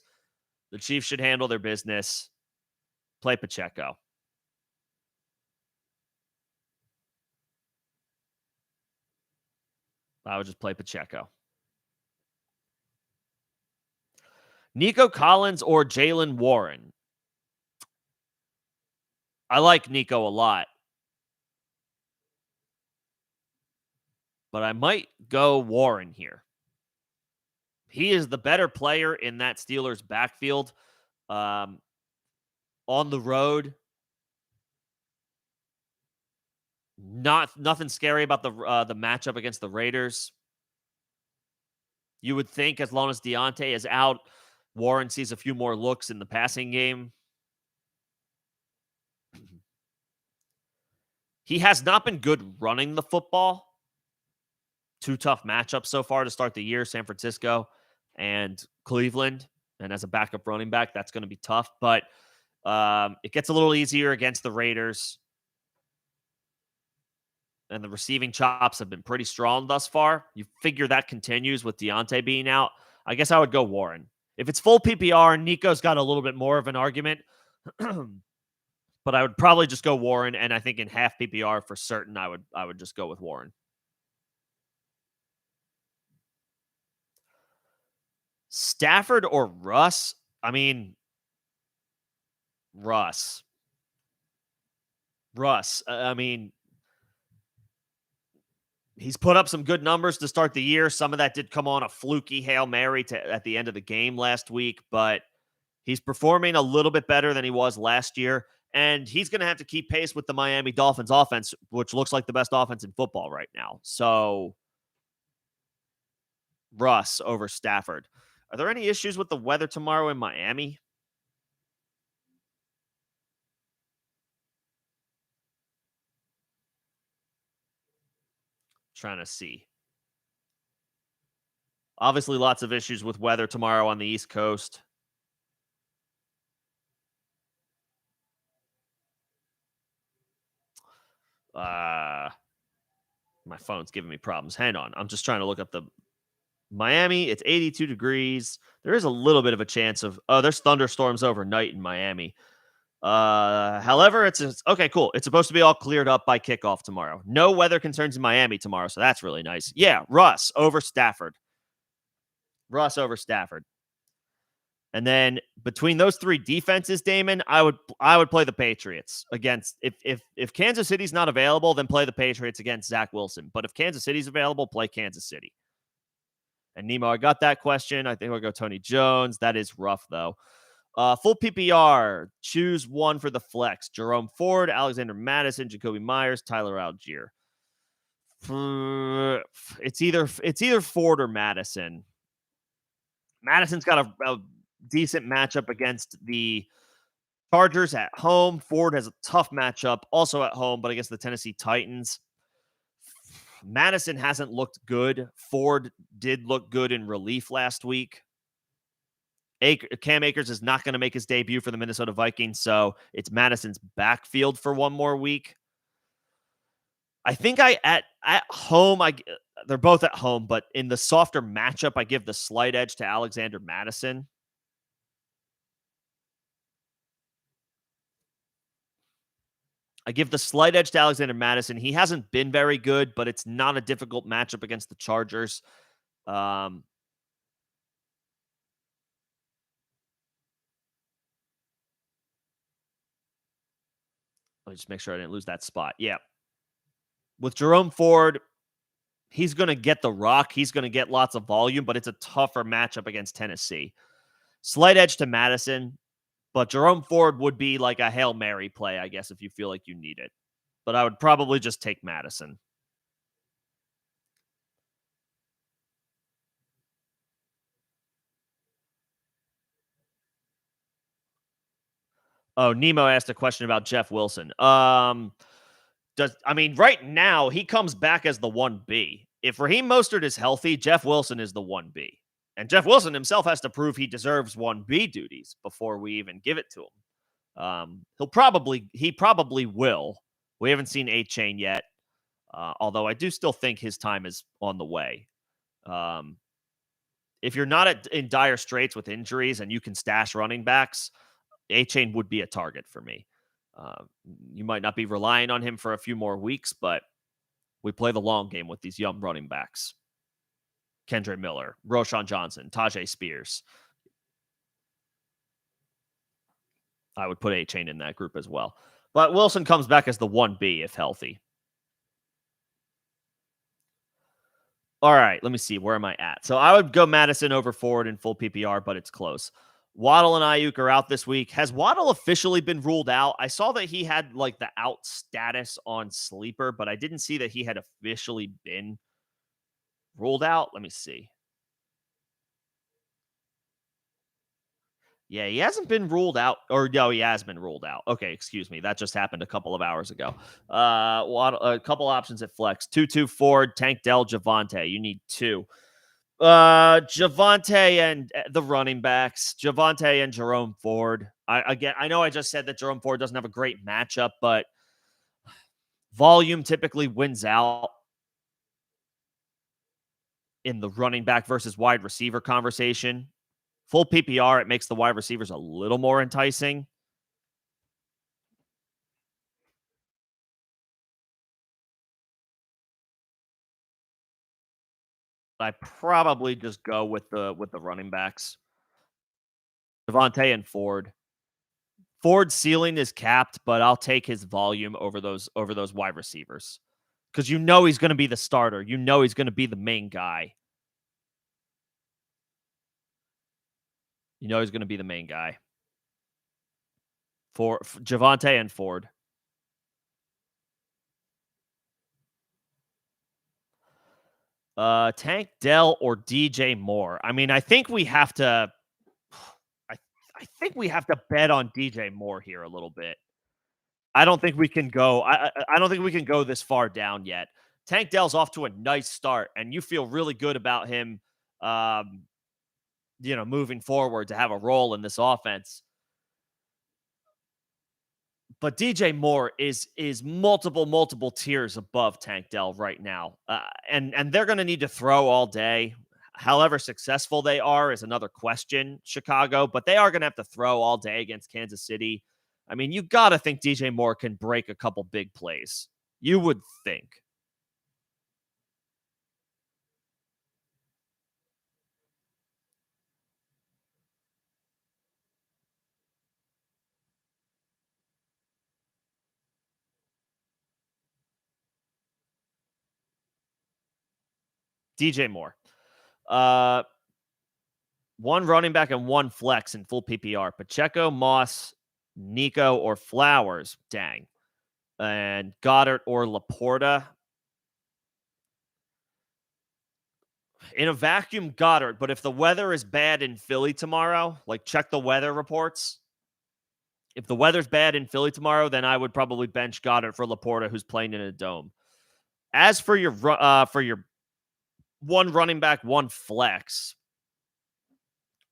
The Chiefs should handle their business. Play Pacheco. I would just play Pacheco. Nico Collins or Jaylen Warren? I like Nico a lot, but I might go Warren here. He is the better player in that Steelers backfield. On the road, nothing scary about the matchup against the Raiders. You would think as long as Deontay is out, Warren sees a few more looks in the passing game. He has not been good running the football. Two tough matchups so far to start the year, San Francisco and Cleveland. And as a backup running back, that's going to be tough. But it gets a little easier against the Raiders. And the receiving chops have been pretty strong thus far. You figure that continues with Deontay being out. I guess I would go Warren. If it's full PPR, Nico's got a little bit more of an argument. But I would probably just go Warren. And I think in half PPR for certain, I would just go with Warren. Stafford or Russ? I mean, Russ. I mean, he's put up some good numbers to start the year. Some of that did come on a fluky Hail Mary at the end of the game last week, but he's performing a little bit better than he was last year. And he's going to have to keep pace with the Miami Dolphins offense, which looks like the best offense in football right now. So, Russ over Stafford. Are there any issues with the weather tomorrow in Miami? Trying to see. Obviously, lots of issues with weather tomorrow on the East Coast. My phone's giving me problems. Hang on. I'm just trying to look up the Miami. It's 82 degrees. There is a little bit of a chance of there's thunderstorms overnight in Miami. However, it's okay, cool. It's supposed to be all cleared up by kickoff tomorrow. No weather concerns in Miami tomorrow, so that's really nice. Yeah, Russ over Stafford. Russ over Stafford. And then between those three defenses, Damon, I would play the Patriots against if Kansas City's not available, then play the Patriots against Zach Wilson. But if Kansas City's available, play Kansas City. And Nemo, I got that question. I think I'll go Tony Jones. That is rough though. Full PPR, choose one for the flex. Jerome Ford, Alexander Madison, Jacoby Myers, Tyler Algier. It's either Ford or Madison. Madison's got a decent matchup against the Chargers at home. Ford has a tough matchup also at home, but against the Tennessee Titans. Madison hasn't looked good. Ford did look good in relief last week. Cam Akers is not going to make his debut for the Minnesota Vikings, so it's Madison's backfield for one more week. I think at home, they're both at home, but in the softer matchup, I give the slight edge to Alexander Madison. I give the slight edge to Alexander Madison. He hasn't been very good, but it's not a difficult matchup against the Chargers. Let me just make sure I didn't lose that spot. Yeah. With Jerome Ford, he's going to get the rock. He's going to get lots of volume, but it's a tougher matchup against Tennessee. Slight edge to Madison, but Jerome Ford would be like a Hail Mary play, I guess, if you feel like you need it. But I would probably just take Madison. Oh, Nemo asked a question about Jeff Wilson. Right now he comes back as the 1B. If Raheem Mostert is healthy, Jeff Wilson is the 1B. And Jeff Wilson himself has to prove he deserves 1B duties before we even give it to him. He probably will. We haven't seen A-Chain yet. Although I do still think his time is on the way. If you're not in dire straits with injuries and you can stash running backs, A-Chain would be a target for me. You might not be relying on him for a few more weeks, but we play the long game with these young running backs. Kendre Miller, Roshan Johnson, Tajay Spears. I would put A-Chain in that group as well. But Wilson comes back as the 1B if healthy. All right, let me see. Where am I at? So I would go Madison over Ford in full PPR, but it's close. Waddle and Ayuk are out this week. Has Waddle officially been ruled out? I saw that he had like the out status on Sleeper, but I didn't see that he had officially been ruled out. Let me see. Yeah, he hasn't been ruled out, or no, he has been ruled out. Okay, excuse me. That just happened a couple of hours ago. A couple options at flex: 2-2 Ford, Tank Dell, Javante. You need two. Javante and the running backs, Javante and Jerome Ford. I know I just said that Jerome Ford doesn't have a great matchup, but volume typically wins out in the running back versus wide receiver conversation. Full PPR, it makes the wide receivers a little more enticing. I probably just go with the running backs, Devontae and Ford. Ford's ceiling is capped, but I'll take his volume over those wide receivers because you know he's going to be the starter. You know he's going to be the main guy. You know he's going to be the main guy for Javante and Ford. Tank Dell or DJ Moore. I mean, I think we have to. I I think we have to bet on DJ Moore here a little bit. I don't think we can go. I don't think we can go this far down yet. Tank Dell's off to a nice start, and you feel really good about him. Um, moving forward to have a role in this offense. But DJ Moore is multiple tiers above Tank Dell right now, and they're going to need to throw all day. However successful they are is another question, Chicago, but they are going to have to throw all day against Kansas City. I mean, you got to think DJ Moore can break a couple big plays. You would think. DJ Moore. Uh, One running back and one flex in full PPR. Pacheco, Moss, Nico, or Flowers. Dang. And Goddard or Laporta. In a vacuum, Goddard. But if the weather is bad in Philly tomorrow, like check the weather reports. If the weather's bad in Philly tomorrow, then I would probably bench Goddard for Laporta, who's playing in a dome. As for your one running back, one flex,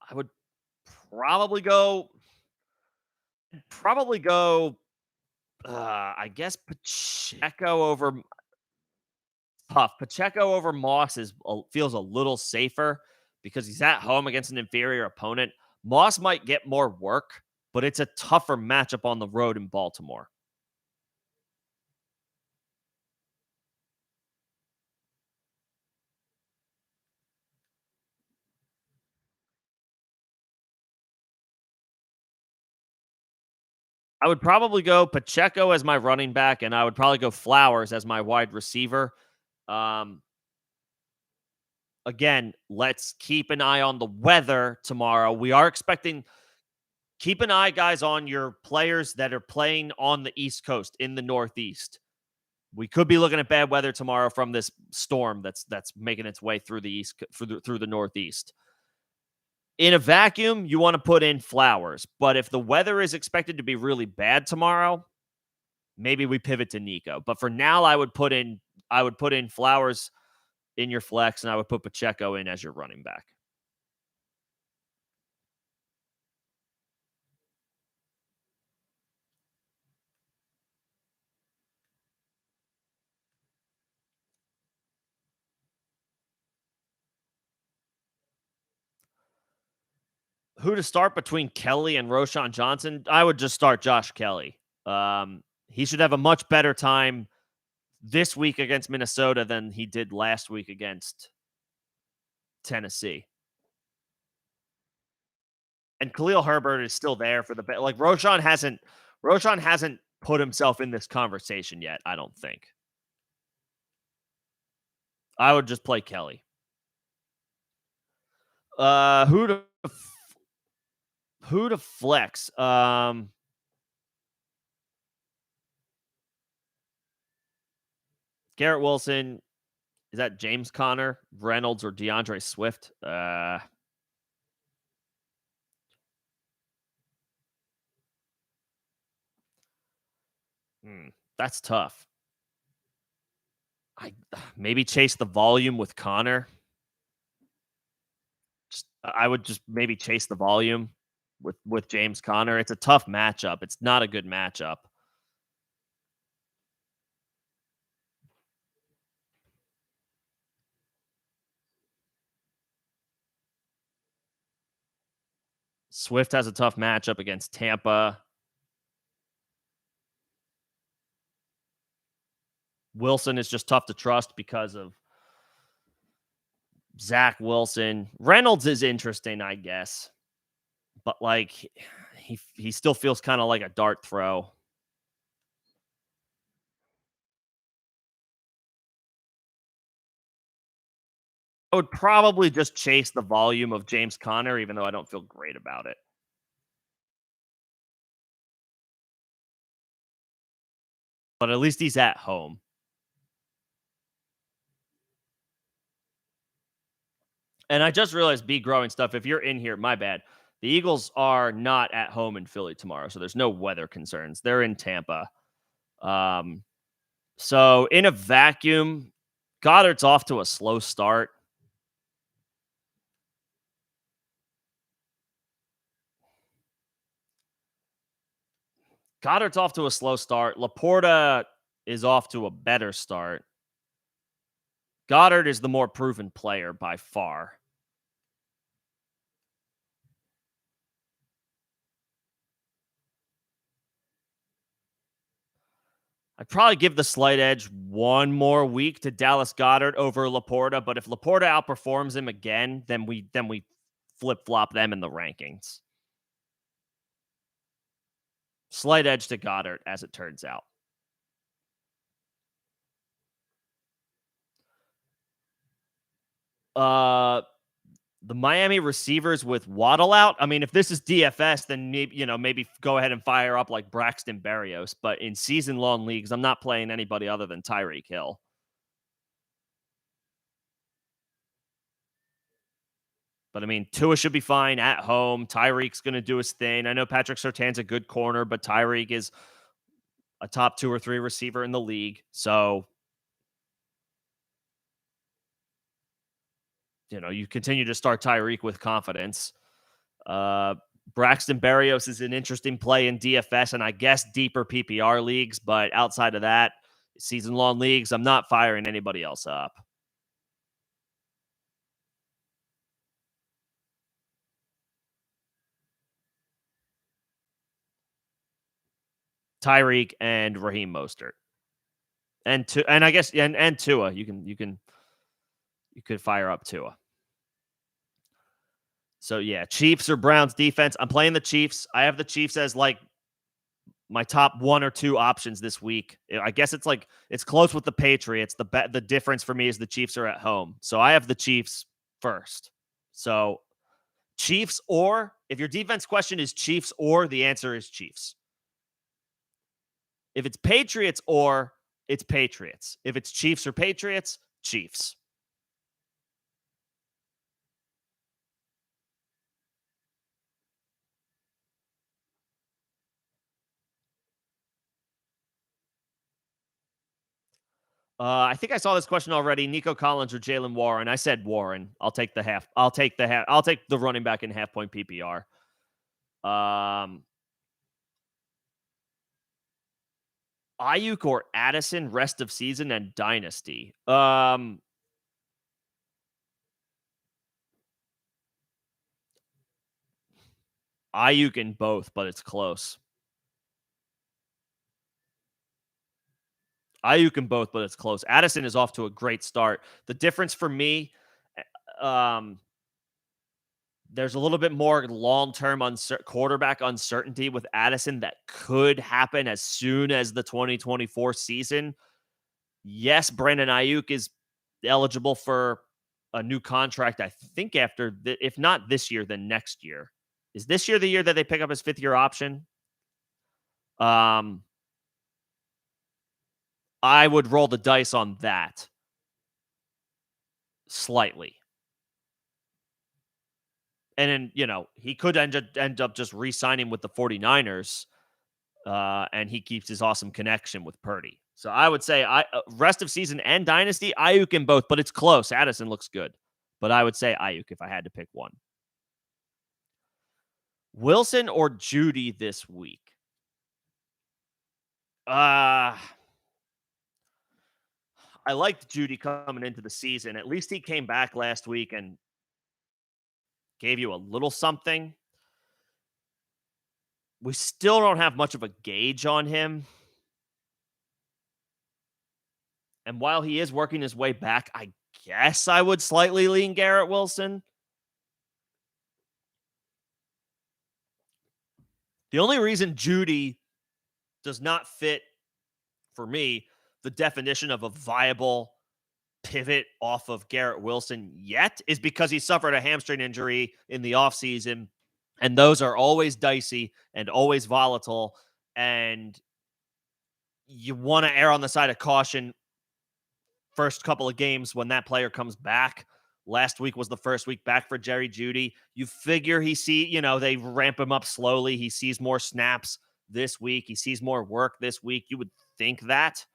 I would probably go. Probably go. I guess Pacheco over tough. Pacheco over Moss feels a little safer because he's at home against an inferior opponent. Moss might get more work, but it's a tougher matchup on the road in Baltimore. I would probably go Pacheco as my running back, and I would probably go Flowers as my wide receiver. Um, Again, let's keep an eye on the weather tomorrow. We are expecting keep an eye, guys, on your players that are playing on the East Coast in the Northeast. We could be looking at bad weather tomorrow from this storm that's making its way through the through the Northeast. In a vacuum, you want to put in Flowers, but if the weather is expected to be really bad tomorrow, maybe we pivot to Nico. But for now, I would put in Flowers in your flex, and I would put Pacheco in as your running back. Who to start between Kelly and Roshan Johnson? I would just start Josh Kelly. He should have a much better time this week against Minnesota than he did last week against Tennessee. And Khalil Herbert is still there for the like Roshan hasn't put himself in this conversation yet, I don't think. I would just play Kelly. Uh who to who to flex? Garrett Wilson, is that James Conner, Reynolds, or DeAndre Swift? That's tough. I maybe chase the volume with Connor. I would just maybe chase the volume with James Conner. It's a tough matchup. It's not a good matchup. Swift has a tough matchup against Tampa. Wilson is just tough to trust because of Zach Wilson. Reynolds is interesting, I guess, but like he still feels kind of like a dart throw. I would probably just chase the volume of James Conner, even though I don't feel great about it. But at least he's at home. And I just realized, B growing stuff. If you're in here, my bad. The Eagles are not at home in Philly tomorrow, so there's no weather concerns. They're in Tampa. So in a vacuum, Goddard's off to a slow start. Laporta is off to a better start. Goddard is the more proven player by far. I'd probably give the slight edge one more week to Dallas Goedert over Laporta, but if Laporta outperforms him again, then we flip-flop them in the rankings. Slight edge to Goddard, as it turns out. The Miami receivers with Waddle out. I mean, if this is DFS, then maybe go ahead and fire up like Braxton Berrios. But in season-long leagues, I'm not playing anybody other than Tyreek Hill. But I mean, Tua should be fine at home. Tyreek's going to do his thing. I know Patrick Surtain's a good corner, but Tyreek is a top 2 or 3 receiver in the league. So, you continue to start Tyreek with confidence. Braxton Berrios is an interesting play in DFS and I guess deeper PPR leagues, but outside of that, season-long leagues, I'm not firing anybody else up. Tyreek and Raheem Mostert. And I guess and Tua, you could fire up Tua. So yeah, Chiefs or Browns defense. I'm playing the Chiefs. I have the Chiefs as like my top 1 or 2 options this week. I guess it's close with the Patriots. The difference for me is the Chiefs are at home. So I have the Chiefs first. So Chiefs, or if your defense question is Chiefs or, the answer is Chiefs. If it's Patriots or, it's Patriots. If it's Chiefs or Patriots, Chiefs. I think I saw this question already. Nico Collins or Jalen Warren? I said Warren. I'll take the half. I'll take the running back in half-point PPR. Ayuk or Addison rest of season and dynasty. Ayuk in both, but it's close. Ayuk in both, but it's close. Addison is off to a great start. The difference for me, there's a little bit more long-term quarterback uncertainty with Addison that could happen as soon as the 2024 season. Yes, Brandon Ayuk is eligible for a new contract, I think, after, if not this year, then next year. Is this year the year that they pick up his 5th-year option? I would roll the dice on that slightly. And then, he could end up just re-signing with the 49ers. and he keeps his awesome connection with Purdy. So I would say rest of season and dynasty, Ayuk in both, but it's close. Addison looks good, but I would say Ayuk if I had to pick one. Wilson or Judy this week? I liked Judy coming into the season. At least he came back last week and gave you a little something. We still don't have much of a gauge on him. And while he is working his way back, I guess I would slightly lean Garrett Wilson. The only reason Judy does not fit, for me, the definition of a viable pivot off of Garrett Wilson yet is because he suffered a hamstring injury in the offseason, and those are always dicey and always volatile, and you want to err on the side of caution first couple of games when that player comes back. Last week was the first week back for Jerry Jeudy. You figure they ramp him up slowly. He sees more snaps this week. He sees more work this week. You would think that.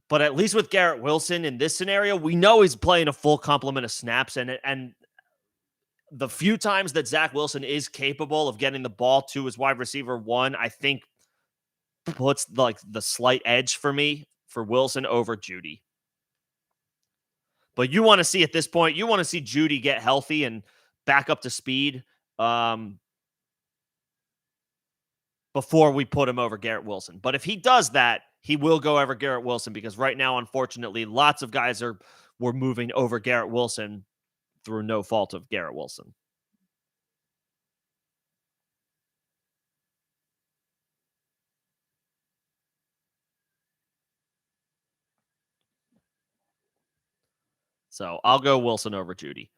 But at least with Garrett Wilson in this scenario, we know he's playing a full complement of snaps. And the few times that Zach Wilson is capable of getting the ball to his wide receiver one, I think puts the slight edge for me for Wilson over Jeudy. But you want to see at this point, you want to see Jeudy get healthy and back up to speed before we put him over Garrett Wilson. But if he does that, he will go over Garrett Wilson because right now, unfortunately, lots of guys were moving over Garrett Wilson through no fault of Garrett Wilson. So I'll go Wilson over Jeudy.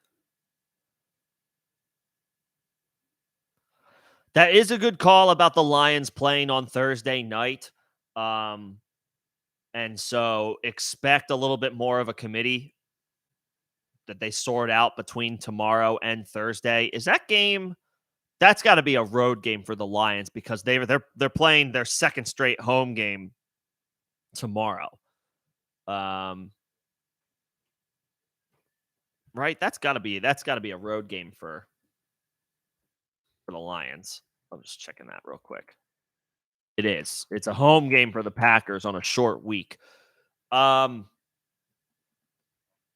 That is a good call about the Lions playing on Thursday night. And so expect a little bit more of a committee that they sort out between tomorrow and Thursday. Is that game? That's got to be a road game for the Lions because they're playing their second straight home game tomorrow. Right? That's got to be a road game for the Lions. I'm just checking that real quick. It is. It's a home game for the Packers on a short week. I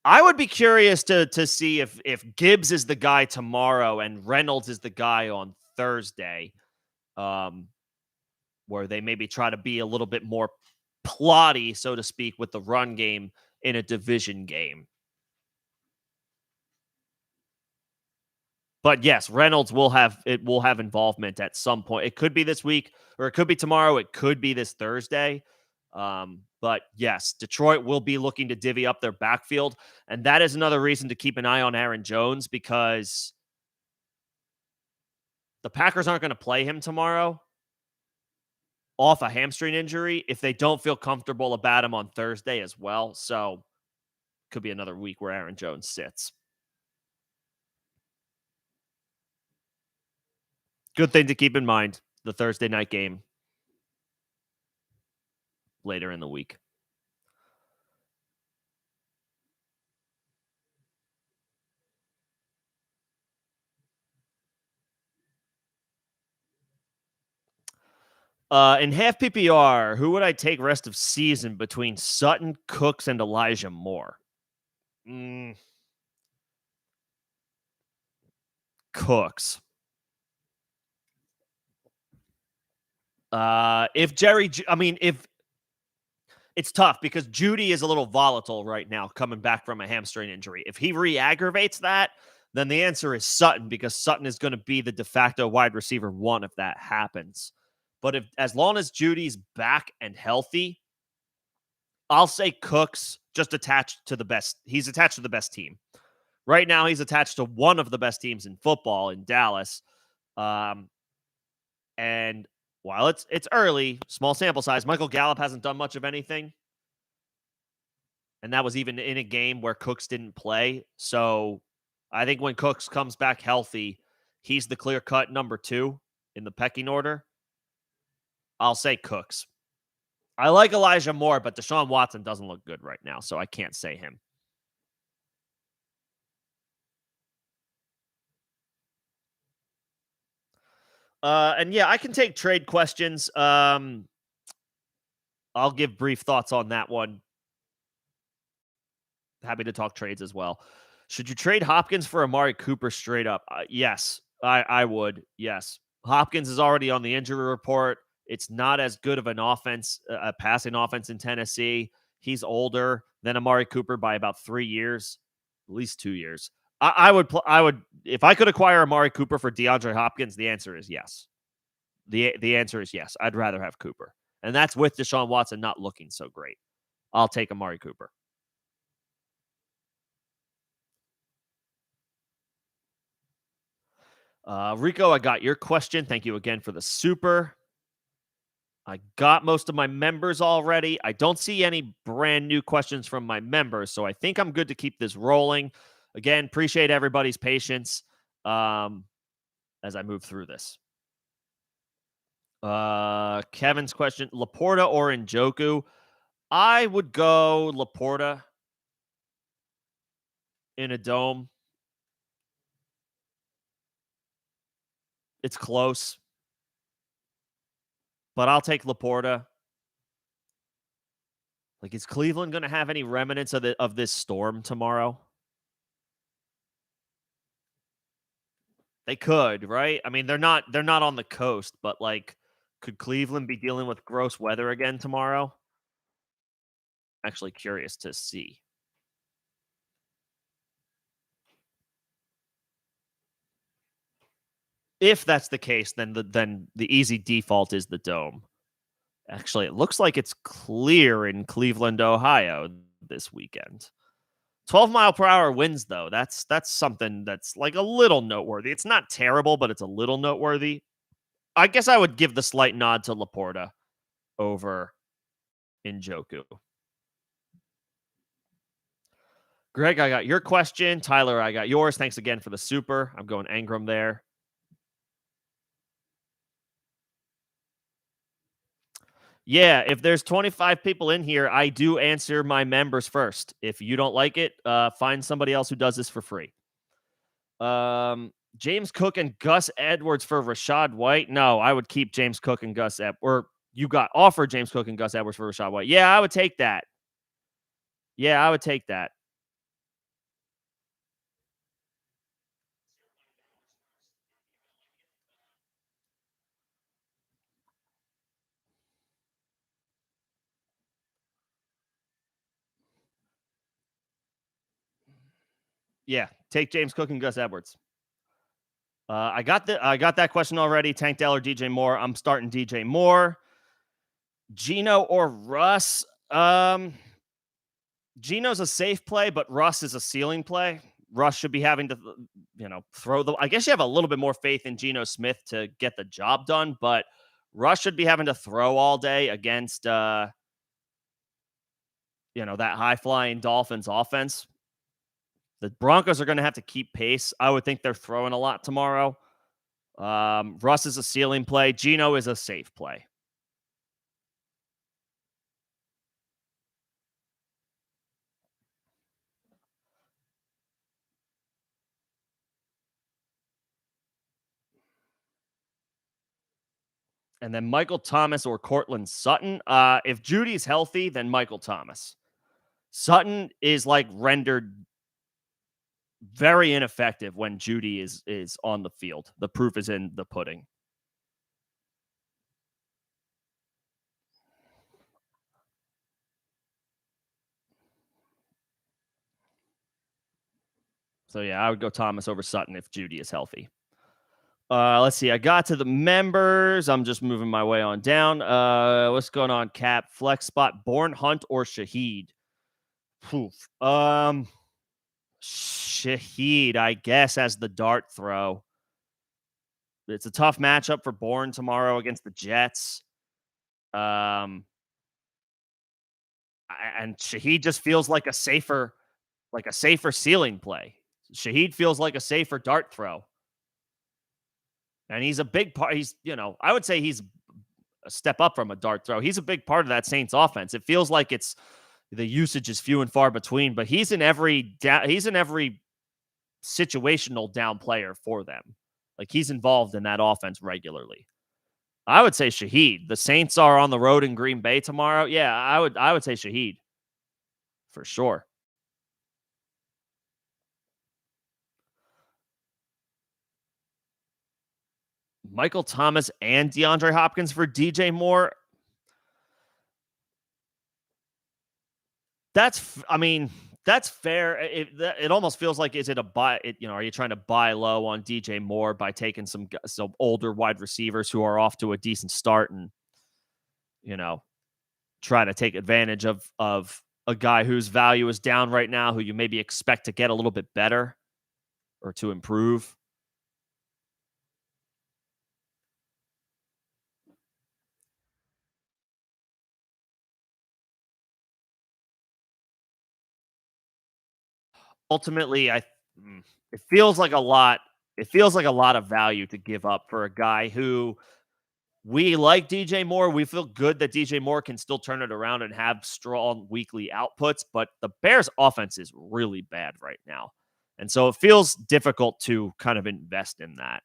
would be curious to see if Gibbs is the guy tomorrow and Reynolds is the guy on Thursday, where they maybe try to be a little bit more plotty, so to speak, with the run game in a division game. But yes, Reynolds will have involvement at some point. It could be this week, or it could be tomorrow. It could be this Thursday. But yes, Detroit will be looking to divvy up their backfield. And that is another reason to keep an eye on Aaron Jones because the Packers aren't going to play him tomorrow off a hamstring injury if they don't feel comfortable about him on Thursday as well. So could be another week where Aaron Jones sits. Good thing to keep in mind, the Thursday night game later in the week. In half PPR, who would I take rest of season between Sutton, Cooks, and Elijah Moore? Cooks. If it's tough because Jeudy is a little volatile right now coming back from a hamstring injury. If he re-aggravates that, then the answer is Sutton because Sutton is going to be the de facto wide receiver one if that happens. But as long as Judy's back and healthy, I'll say Cooks just attached to the best. He's attached to the best team. Right now, he's attached to one of the best teams in football in Dallas. And while it's early, small sample size, Michael Gallup hasn't done much of anything. And that was even in a game where Cooks didn't play. So I think when Cooks comes back healthy, he's the clear-cut number 2. in the pecking order, I'll say Cooks. I like Elijah Moore, but Deshaun Watson doesn't look good right now, so I can't say him. And yeah, I can take trade questions. I'll give brief thoughts on that one. Happy to talk trades as well. Should you trade Hopkins for Amari Cooper straight up? Yes, I would. Yes. Hopkins is already on the injury report. It's not as good of an offense, a passing offense in Tennessee. He's older than Amari Cooper by about 3 years, at least 2 years. I would, if I could acquire Amari Cooper for DeAndre Hopkins, the answer is yes. The answer is yes. I'd rather have Cooper. And that's with Deshaun Watson not looking so great. I'll take Amari Cooper. Rico, I got your question. Thank you again for the super. I got most of my members already. I don't see any brand new questions from my members, so I think I'm good to keep this rolling. Again, appreciate everybody's patience as I move through this. Kevin's question, Laporta or Njoku? I would go Laporta in a dome. It's close, but I'll take Laporta. Like, is Cleveland going to have any remnants of this storm tomorrow? They could, right? I mean, they're not on the coast, but like, could Cleveland be dealing with gross weather again tomorrow? Actually curious to see. If that's the case, then the easy default is the dome. Actually, it looks like it's clear in Cleveland, Ohio this weekend. 12-mile-per-hour winds, though. That's something that's like a little noteworthy. It's not terrible, but it's a little noteworthy. I guess I would give the slight nod to Laporta over Njoku. Greg, I got your question. Tyler, I got yours. Thanks again for the super. I'm going Engram there. Yeah, if there's 25 people in here, I do answer my members first. If you don't like it, find somebody else who does this for free. James Cook and Gus Edwards for Rachaad White. No, I would keep James Cook and Gus Edwards. Or you got offered James Cook and Gus Edwards for Rachaad White. Yeah, I would take that. Yeah, I would take that. Yeah, take James Cook and Gus Edwards. I got that question already. Tank Dell or DJ Moore. I'm starting DJ Moore. Gino or Russ. Gino's a safe play, but Russ is a ceiling play. Russ should be having to, throw the. I guess you have a little bit more faith in Geno Smith to get the job done, but Russ should be having to throw all day against, that high flying Dolphins offense. The Broncos are going to have to keep pace. I would think they're throwing a lot tomorrow. Russ is a ceiling play. Geno is a safe play. And then Michael Thomas or Cortland Sutton. If Judy's healthy, then Michael Thomas. Sutton is like rendered very ineffective when Judy is on the field. The proof is in the pudding. So yeah, I would go Thomas over Sutton if Judy is healthy. Let's see. I got to the members. I'm just moving my way on down. What's going on, Cap? Flex spot, Bourne Hunt or Shaheed? Shaheed, I guess, as the dart throw. It's a tough matchup for Bourne tomorrow against the Jets. And Shaheed just feels like a safer ceiling play. Shaheed feels like a safer dart throw. And he's a big part. I would say he's a step up from a dart throw. He's a big part of that Saints offense. It feels like the usage is few and far between, but he's in every situational down player for them. Like, he's involved in that offense regularly. I would say Shaheed. The Saints are on the road in Green Bay tomorrow. Yeah, I would say Shaheed for sure. Michael Thomas and DeAndre Hopkins for DJ Moore. That's fair. It almost feels like, is it a buy? Are you trying to buy low on DJ Moore by taking some older wide receivers who are off to a decent start and try to take advantage of a guy whose value is down right now, who you maybe expect to get a little bit better or to improve? Ultimately, it feels like a lot. It feels like a lot of value to give up for a guy who, we like DJ Moore. We feel good that DJ Moore can still turn it around and have strong weekly outputs, but the Bears' offense is really bad right now. And so it feels difficult to kind of invest in that.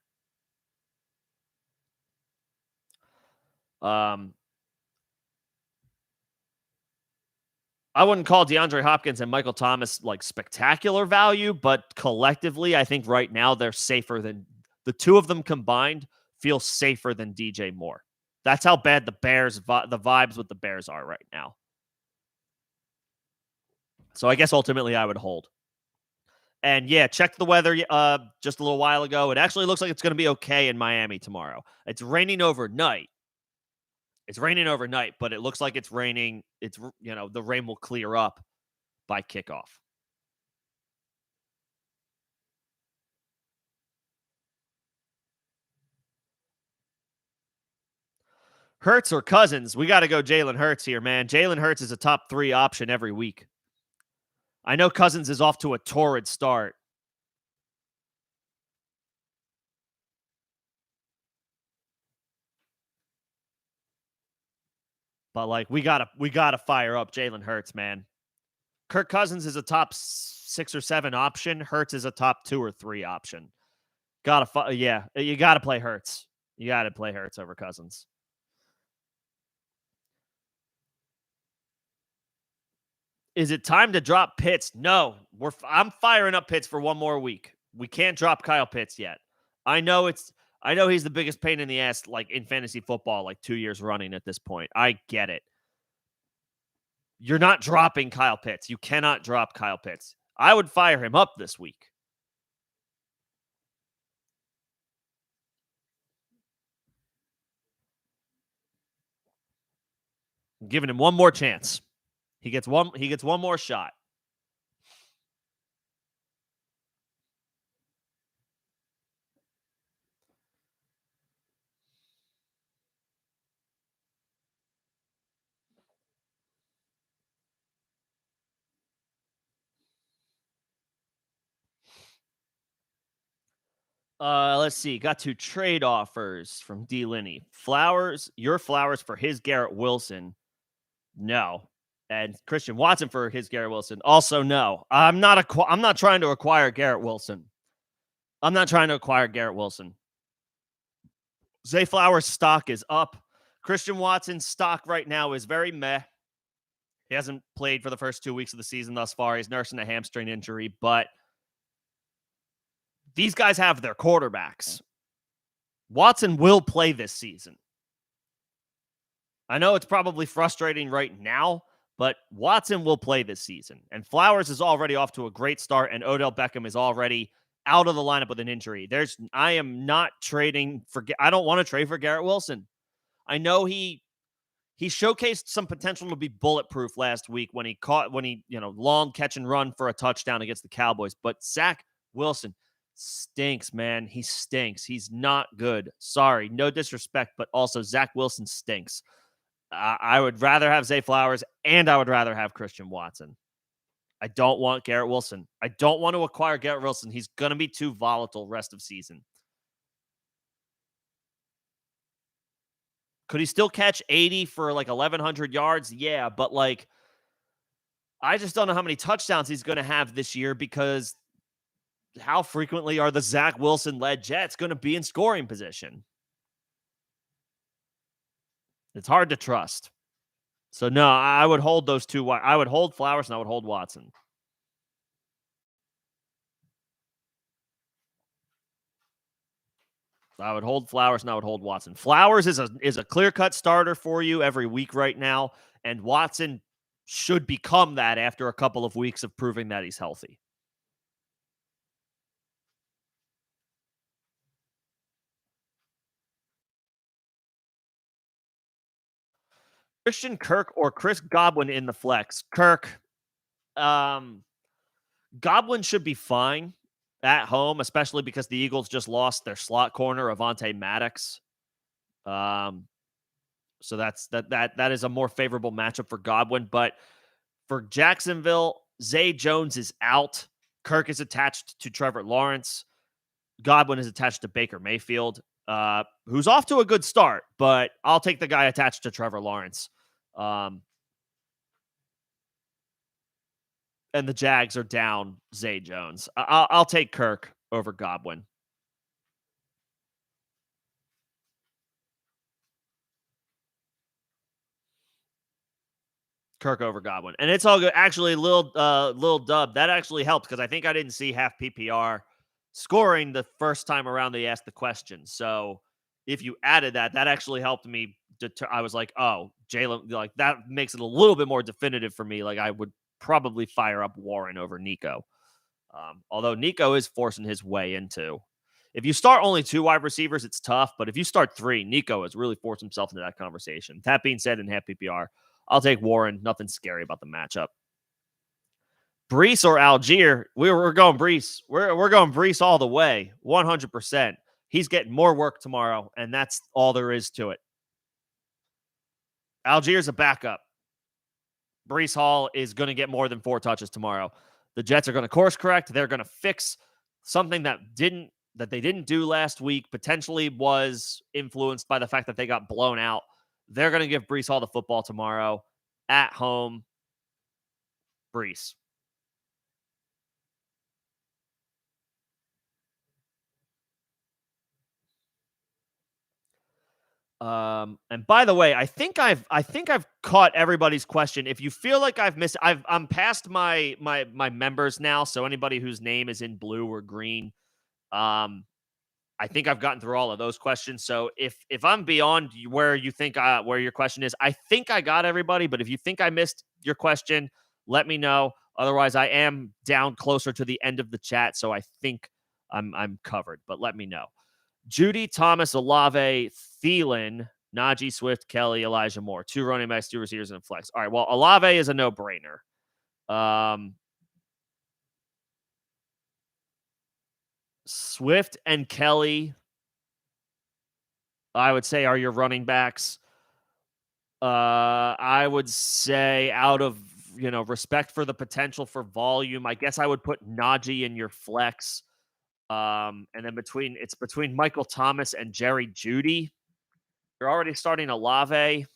I wouldn't call DeAndre Hopkins and Michael Thomas like spectacular value, but collectively, I think right now they're safer than the two of them combined. Feel safer than DJ Moore. That's how bad the vibes with the Bears are right now. So I guess ultimately I would hold. And yeah, check the weather just a little while ago. It actually looks like it's going to be okay in Miami tomorrow. It's raining overnight. But it looks like it's raining. The rain will clear up by kickoff. Hurts or Cousins? We got to go Jalen Hurts here, man. Jalen Hurts is a top 3 option every week. I know Cousins is off to a torrid start. But like, we gotta fire up Jalen Hurts, man. Kirk Cousins is a top 6 or 7 option. Hurts is a top 2 or 3 option. You gotta play Hurts. You gotta play Hurts over Cousins. Is it time to drop Pitts? No. I'm firing up Pitts for one more week. We can't drop Kyle Pitts yet. I know he's the biggest pain in the ass, like, in fantasy football, like 2 years running at this point. I get it. You're not dropping Kyle Pitts. You cannot drop Kyle Pitts. I would fire him up this week. I'm giving him one more chance. He gets one more shot. Let's see. Got 2 trade offers from D. Linney. Your Flowers for his Garrett Wilson. No. And Christian Watson for his Garrett Wilson. Also no. I'm not trying to acquire Garrett Wilson. Zay Flowers' stock is up. Christian Watson's stock right now is very meh. He hasn't played for the first 2 weeks of the season thus far. He's nursing a hamstring injury, but these guys have their quarterbacks. Watson will play this season. I know it's probably frustrating right now, but Watson will play this season. And Flowers is already off to a great start, and Odell Beckham is already out of the lineup with an injury. I am not trading for. I don't want to trade for Garrett Wilson. I know he showcased some potential to be bulletproof last week when he long catch and run for a touchdown against the Cowboys. But Zach Wilson stinks, man. He stinks. He's not good. Sorry, no disrespect, but also Zach Wilson stinks. I would rather have Zay Flowers, and I would rather have Christian Watson. I don't want Garrett Wilson. I don't want to acquire Garrett Wilson. He's going to be too volatile rest of season. Could he still catch 80 for like 1,100 yards? Yeah, but like, I just don't know how many touchdowns he's going to have this year because how frequently are the Zach Wilson led Jets going to be in scoring position? It's hard to trust. So, no, I would hold those two. I would hold Flowers and I would hold Watson. I would hold Flowers and I would hold Watson. Flowers is a clear-cut starter for you every week right now, and Watson should become that after a couple of weeks of proving that he's healthy. Christian Kirk or Chris Godwin in the flex. Kirk, Godwin should be fine at home, especially because the Eagles just lost their slot corner, Avonte Maddox. So that is a more favorable matchup for Godwin. But for Jacksonville, Zay Jones is out. Kirk is attached to Trevor Lawrence. Godwin is attached to Baker Mayfield, who's off to a good start, but I'll take the guy attached to Trevor Lawrence. And the Jags are down Zay Jones. I'll take Kirk over Godwin. Kirk over Godwin. And it's all good. Actually, Lil Dub, that actually helped because I think I didn't see half PPR scoring the first time around they asked the question. So if you added that, that actually helped me. I was like, oh, Jalen, like that makes it a little bit more definitive for me. Like I would probably fire up Warren over Nico. Although Nico is forcing his way into. If you start only 2 wide receivers, it's tough. But if you start 3, Nico has really forced himself into that conversation. That being said, in half PPR, I'll take Warren. Nothing scary about the matchup. Brees or Algier? We're going Brees. We're going Brees all the way, 100%. He's getting more work tomorrow, and that's all there is to it. Algier's a backup. Brees Hall is going to get more than 4 touches tomorrow. The Jets are going to course correct. They're going to fix something that they didn't do last week. Potentially was influenced by the fact that they got blown out. They're going to give Brees Hall the football tomorrow at home. Brees. And by the way, I think I've caught everybody's question. If you feel like I've missed, I'm past my members now. So anybody whose name is in blue or green, I think I've gotten through all of those questions. So if I'm beyond where you think where your question is, I think I got everybody. But if you think I missed your question, let me know. Otherwise, I am down closer to the end of the chat, so I think I'm covered. But let me know. Judy, Thomas, Olave, Thielen, Najee, Swift, Kelly, Elijah Moore. 2 running backs, 2 receivers, and a flex. All right, well, Olave is a no-brainer. Swift and Kelly, I would say, are your running backs. I would say out of, respect for the potential for volume, I guess I would put Najee in your flex. And then between Michael Thomas and Jerry Jeudy. You're already starting Olave.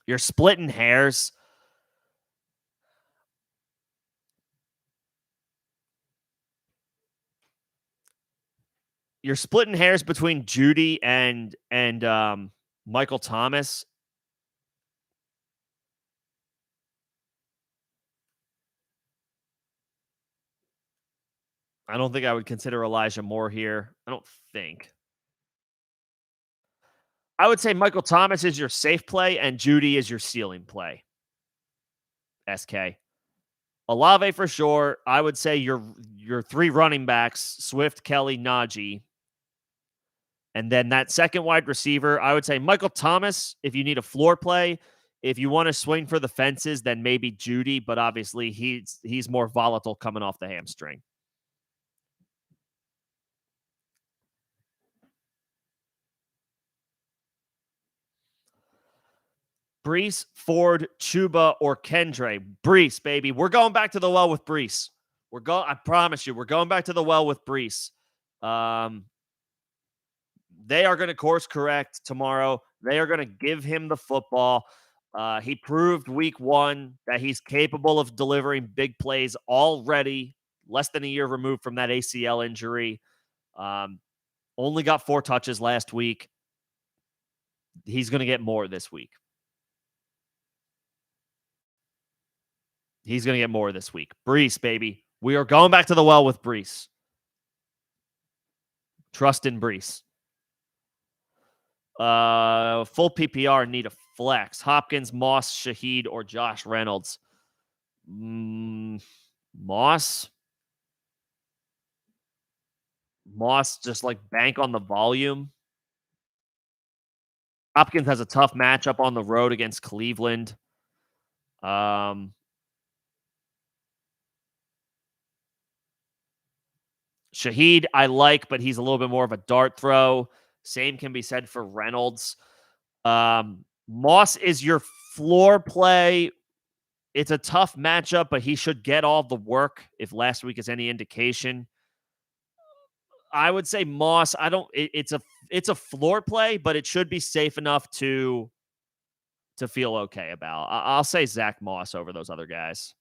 You're splitting hairs. You're splitting hairs between Jeudy and Michael Thomas. I don't think I would consider Elijah Moore here. I don't think. I would say Michael Thomas is your safe play and Jeudy is your ceiling play. SK. Olave for sure. I would say your 3 running backs, Swift, Kelly, Najee. And then that second wide receiver, I would say Michael Thomas if you need a floor play. If you want to swing for the fences, then maybe Jeudy, but obviously he's more volatile coming off the hamstring. Brees, Ford, Chuba, or Kendre. Brees, baby. We're going back to the well with Brees. I promise you, we're going back to the well with Brees. They are going to course correct tomorrow. They are going to give him the football. He proved week 1 that he's capable of delivering big plays already, less than a year removed from that ACL injury. Only got 4 touches last week. He's going to get more this week. He's going to get more this week. Brees, baby. We are going back to the well with Brees. Trust in Brees. Full PPR, need a flex. Hopkins, Moss, Shaheed, or Josh Reynolds. Moss. Moss, just like bank on the volume. Hopkins has a tough matchup on the road against Cleveland. Shaheed, I like, but he's a little bit more of a dart throw. Same can be said for Reynolds. Moss is your floor play. It's a tough matchup, but he should get all the work if last week is any indication. I would say Moss. It's a floor play, but it should be safe enough to feel okay about. I'll say Zach Moss over those other guys.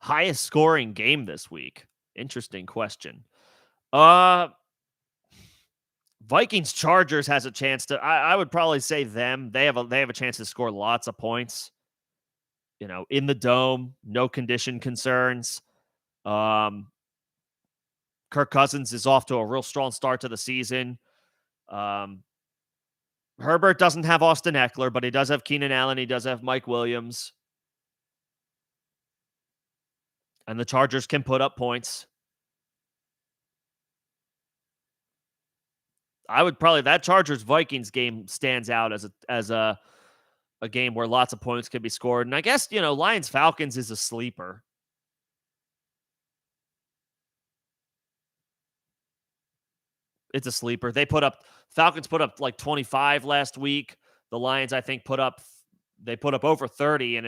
Highest scoring game this week. Interesting question. Vikings Chargers has a chance to. I would probably say them. They have a chance to score lots of points. In the dome, no condition concerns. Kirk Cousins is off to a real strong start to the season. Herbert doesn't have Austin Eckler, but he does have Keenan Allen. He does have Mike Williams. And the Chargers can put up points. I would probably, that Chargers-Vikings game stands out as a game where lots of points could be scored. And I guess, Lions-Falcons is a sleeper. It's a sleeper. Falcons put up like 25 last week. The Lions, I think, put up over 30, and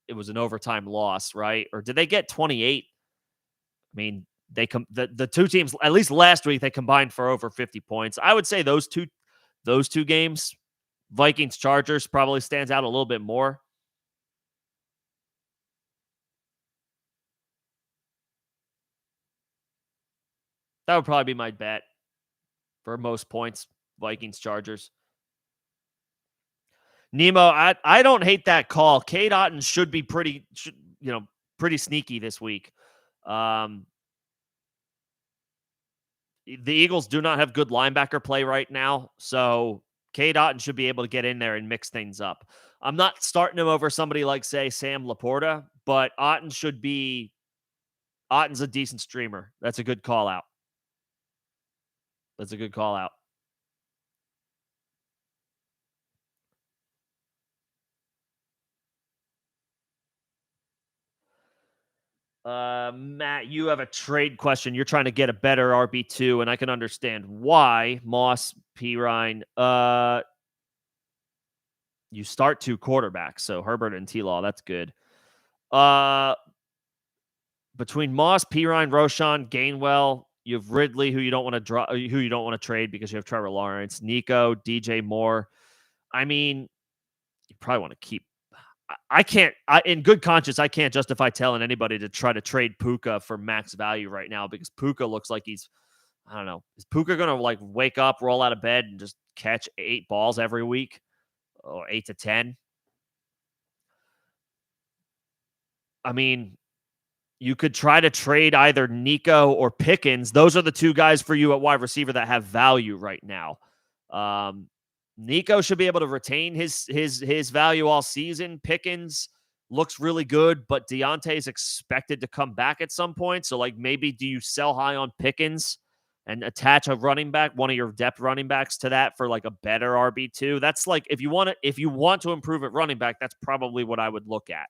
it was an overtime loss, right? Or did they get 28? I mean, the two teams, at least last week, they combined for over 50 points. I would say those two games, Vikings Chargers, probably stands out a little bit more. That would probably be my bet for most points, Vikings Chargers. Nemo, I don't hate that call. Cade Otton should be pretty sneaky this week. The Eagles do not have good linebacker play right now, so Cade Otton should be able to get in there and mix things up. I'm not starting him over somebody like, say, Sam Laporta, but Otton's a decent streamer. That's a good call out. Matt, you have a trade question. You're trying to get a better RB2, and I can understand why. Moss, Pirine. You start 2 quarterbacks, so Herbert and T-Law. That's good. Between Moss, Pirine, Roshan, Gainwell, you have Ridley, who you don't want to trade because you have Trevor Lawrence, Nico, DJ Moore. I mean, you probably want to keep. In good conscience, I can't justify telling anybody to try to trade Puka for max value right now because Puka looks like I don't know. Is Puka going to like wake up, roll out of bed, and just catch 8 balls every week or 8 to 10? I mean, you could try to trade either Nico or Pickens. Those are the 2 guys for you at wide receiver that have value right now. Nico should be able to retain his value all season. Pickens looks really good, but Deontay is expected to come back at some point. So, like, maybe do you sell high on Pickens and attach a running back, one of your depth running backs, to that for like a better RB2? That's like, if you want to improve at running back, that's probably what I would look at.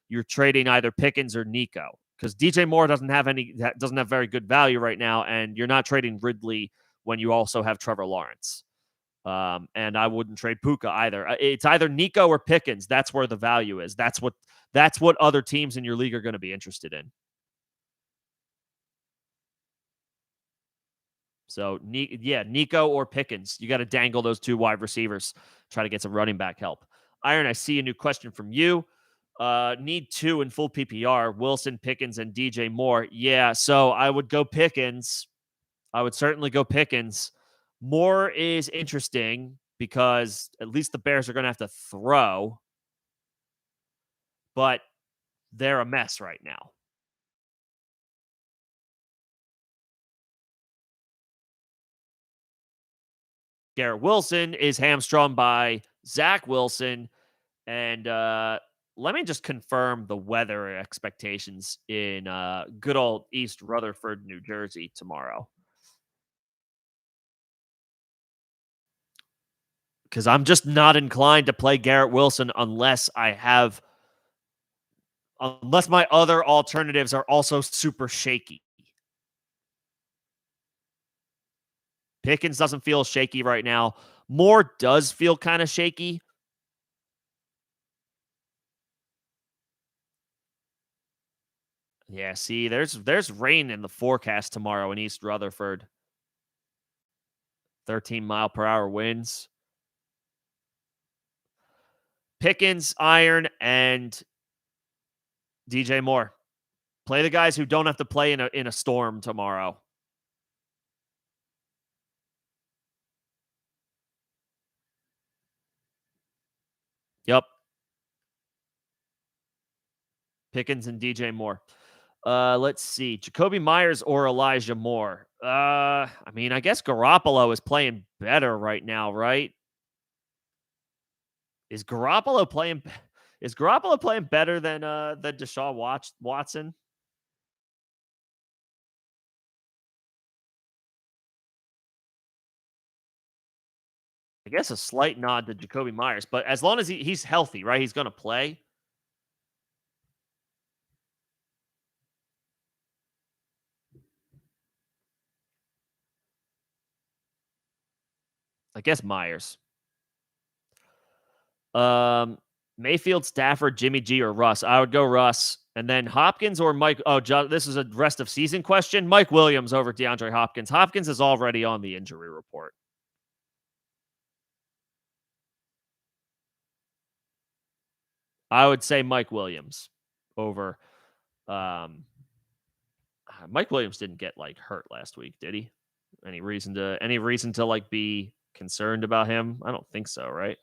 You're trading either Pickens or Nico because DJ Moore doesn't have very good value right now, and you're not trading Ridley when you also have Trevor Lawrence. And I wouldn't trade Puka either. It's either Nico or Pickens. That's where the value is. That's what other teams in your league are going to be interested in. So, Nico or Pickens. You got to dangle those two wide receivers. Try to get some running back help. Iron, I see a new question from you. Need two in full PPR: Wilson, Pickens, and DJ Moore. Yeah, so I would go Pickens. I would certainly go Pickens. Moore is interesting because at least the Bears are going to have to throw, but they're a mess right now. Garrett Wilson is hamstrung by Zach Wilson. And let me just confirm the weather expectations in good old East Rutherford, New Jersey tomorrow. Because I'm just not inclined to play Garrett Wilson unless my other alternatives are also super shaky. Pickens doesn't feel shaky right now. Moore does feel kind of shaky. Yeah, see, there's rain in the forecast tomorrow in East Rutherford. 13-mile-per-hour winds. Pickens, Iron, and DJ Moore. Play the guys who don't have to play in a storm tomorrow. Yep. Pickens and DJ Moore. Let's see. Jacoby Myers or Elijah Moore. I mean, I guess Garoppolo is playing better right now, right? Is Garoppolo playing better than Deshaun Watson? I guess a slight nod to Jacoby Myers, but as long as he's healthy, right? He's going to play. I guess Myers. Mayfield, Stafford, Jimmy G, or Russ. I would go Russ. And then Hopkins or Mike. Oh, this is a rest of season question. Mike Williams over DeAndre Hopkins. Hopkins is already on the injury report. I would say Mike Williams over. Mike Williams didn't get like hurt last week, did he? Any reason to like be concerned about him? I don't think so, right?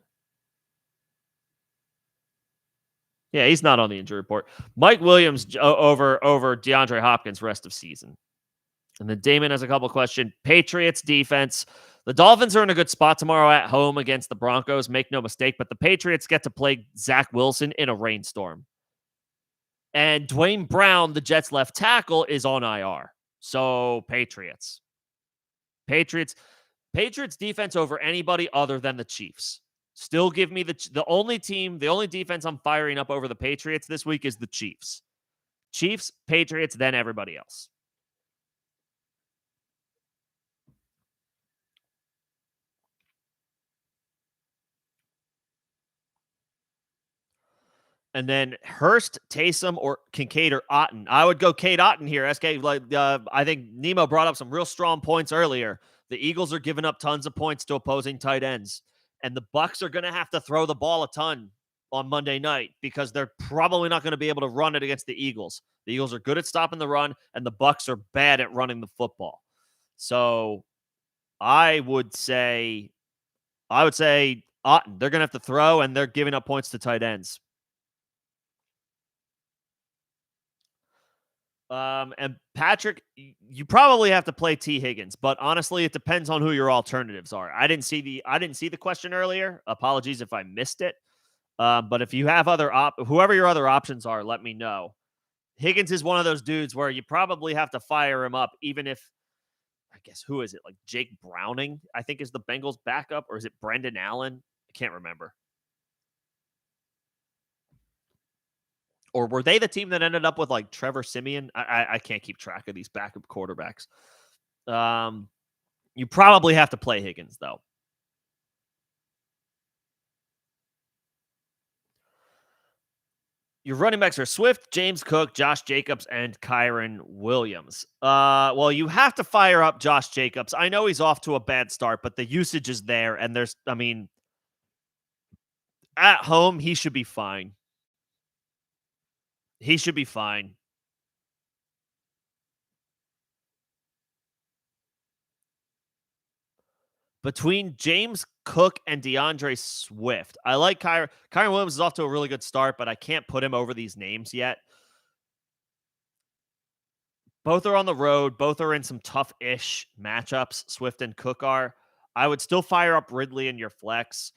Yeah, he's not on the injury report. Mike Williams over DeAndre Hopkins rest of season. And then Damon has a couple questions. Patriots defense. The Dolphins are in a good spot tomorrow at home against the Broncos. Make no mistake, but the Patriots get to play Zach Wilson in a rainstorm. And Dwayne Brown, the Jets left tackle, is on IR. So Patriots defense over anybody other than the Chiefs. Still give me the only defense I'm firing up over the Patriots this week is the Chiefs. Chiefs, Patriots, then everybody else. And then Hurst, Taysom, or Kincaid or Otten. I would go Cade Otten here. SK, I think Nemo brought up some real strong points earlier. The Eagles are giving up tons of points to opposing tight ends, and the Bucs are going to have to throw the ball a ton on Monday night because they're probably not going to be able to run it against the Eagles. The Eagles are good at stopping the run, and the Bucs are bad at running the football. So I would say Otten. They're going to have to throw, and they're giving up points to tight ends. And Patrick, you probably have to play T. Higgins, but honestly, it depends on who your alternatives are. I didn't see the question earlier. Apologies if I missed it. But if you have whoever your other options are, let me know. Higgins is one of those dudes where you probably have to fire him up, even if I guess who is it? Like Jake Browning, I think is the Bengals backup, or is it Brendan Allen? I can't remember. Or were they the team that ended up with like Trevor Siemian? I can't keep track of these backup quarterbacks. You probably have to play Higgins, though. Your running backs are Swift, James Cook, Josh Jacobs, and Kyron Williams. Well, you have to fire up Josh Jacobs. I know he's off to a bad start, but the usage is there, and at home, he should be fine. He should be fine. Between James Cook and DeAndre Swift, I like Kyron. Kyron Williams is off to a really good start, but I can't put him over these names yet. Both are on the road. Both are in some tough-ish matchups. Swift and Cook are. I would still fire up Ridley in your flex.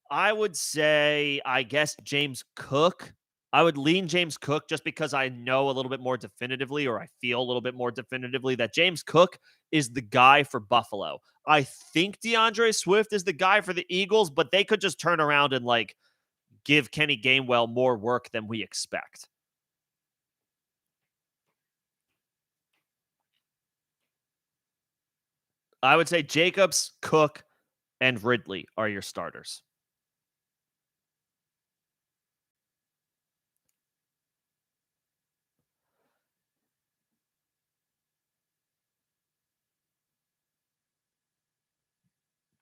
I would say, I guess, James Cook. I would lean James Cook just because I know a little bit more definitively, or I feel a little bit more definitively, that James Cook is the guy for Buffalo. I think DeAndre Swift is the guy for the Eagles, but they could just turn around and give Kenny Gainwell more work than we expect. I would say Jacobs, Cook, and Ridley are your starters.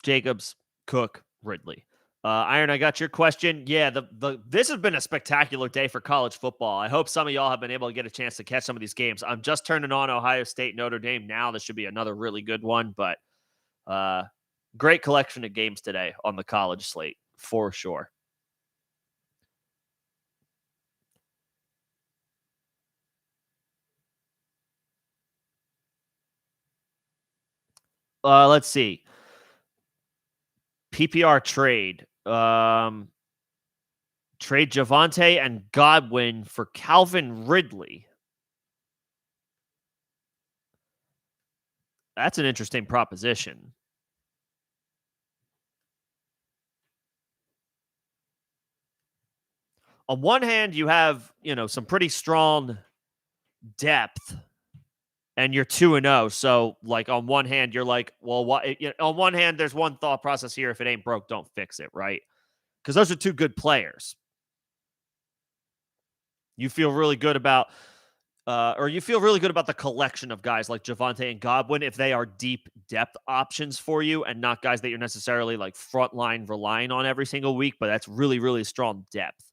Jacobs, Cook, Ridley. Iron, I got your question. Yeah, this has been a spectacular day for college football. I hope some of y'all have been able to get a chance to catch some of these games. I'm just turning on Ohio State, Notre Dame now. This should be another really good one, but great collection of games today on the college slate for sure. Let's see. PPR trade. Trade Javonte and Godwin for Calvin Ridley. That's an interesting proposition. On one hand, you have, some pretty strong depth and you're 2-0. So, on one hand, you're like, well, what? On one hand, there's one thought process here. If it ain't broke, don't fix it, right? Because those are two good players. You feel really good about, the collection of guys like Javonte and Godwin if they are deep depth options for you and not guys that you're necessarily frontline relying on every single week, but that's really, really strong depth.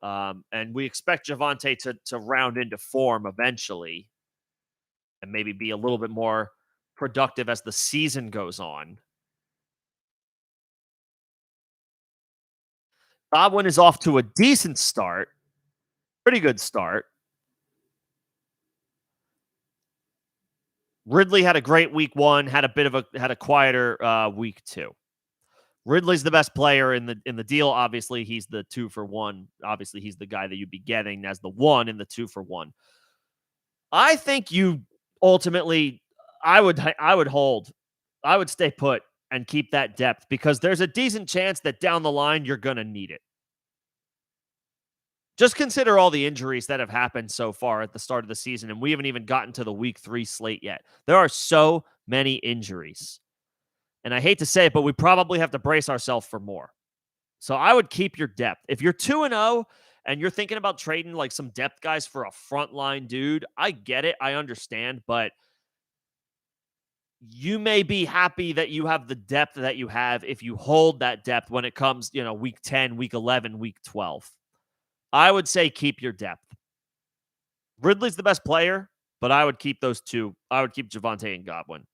And we expect Javonte to round into form eventually and maybe be a little bit more productive as the season goes on. Godwin is off to a decent start. Pretty good start. Ridley had a great week 1, had a quieter week 2. Ridley's the best player in the deal. Obviously, he's the 2 for 1. Obviously, he's the guy that you'd be getting as the 1 in the 2 for 1. I think you ultimately, I would hold. I would stay put and keep that depth because there's a decent chance that down the line you're going to need it. Just consider all the injuries that have happened so far at the start of the season, and we haven't even gotten to the week 3 slate yet. There are so many injuries. And I hate to say it, but we probably have to brace ourselves for more. So I would keep your depth. If you're 2-0 and you're thinking about trading some depth guys for a frontline dude, I get it. I understand, but you may be happy that you have the depth that you have if you hold that depth when it comes, week 10, week 11, week 12. I would say keep your depth. Ridley's the best player, but I would keep those two. I would keep Javonte and Godwin.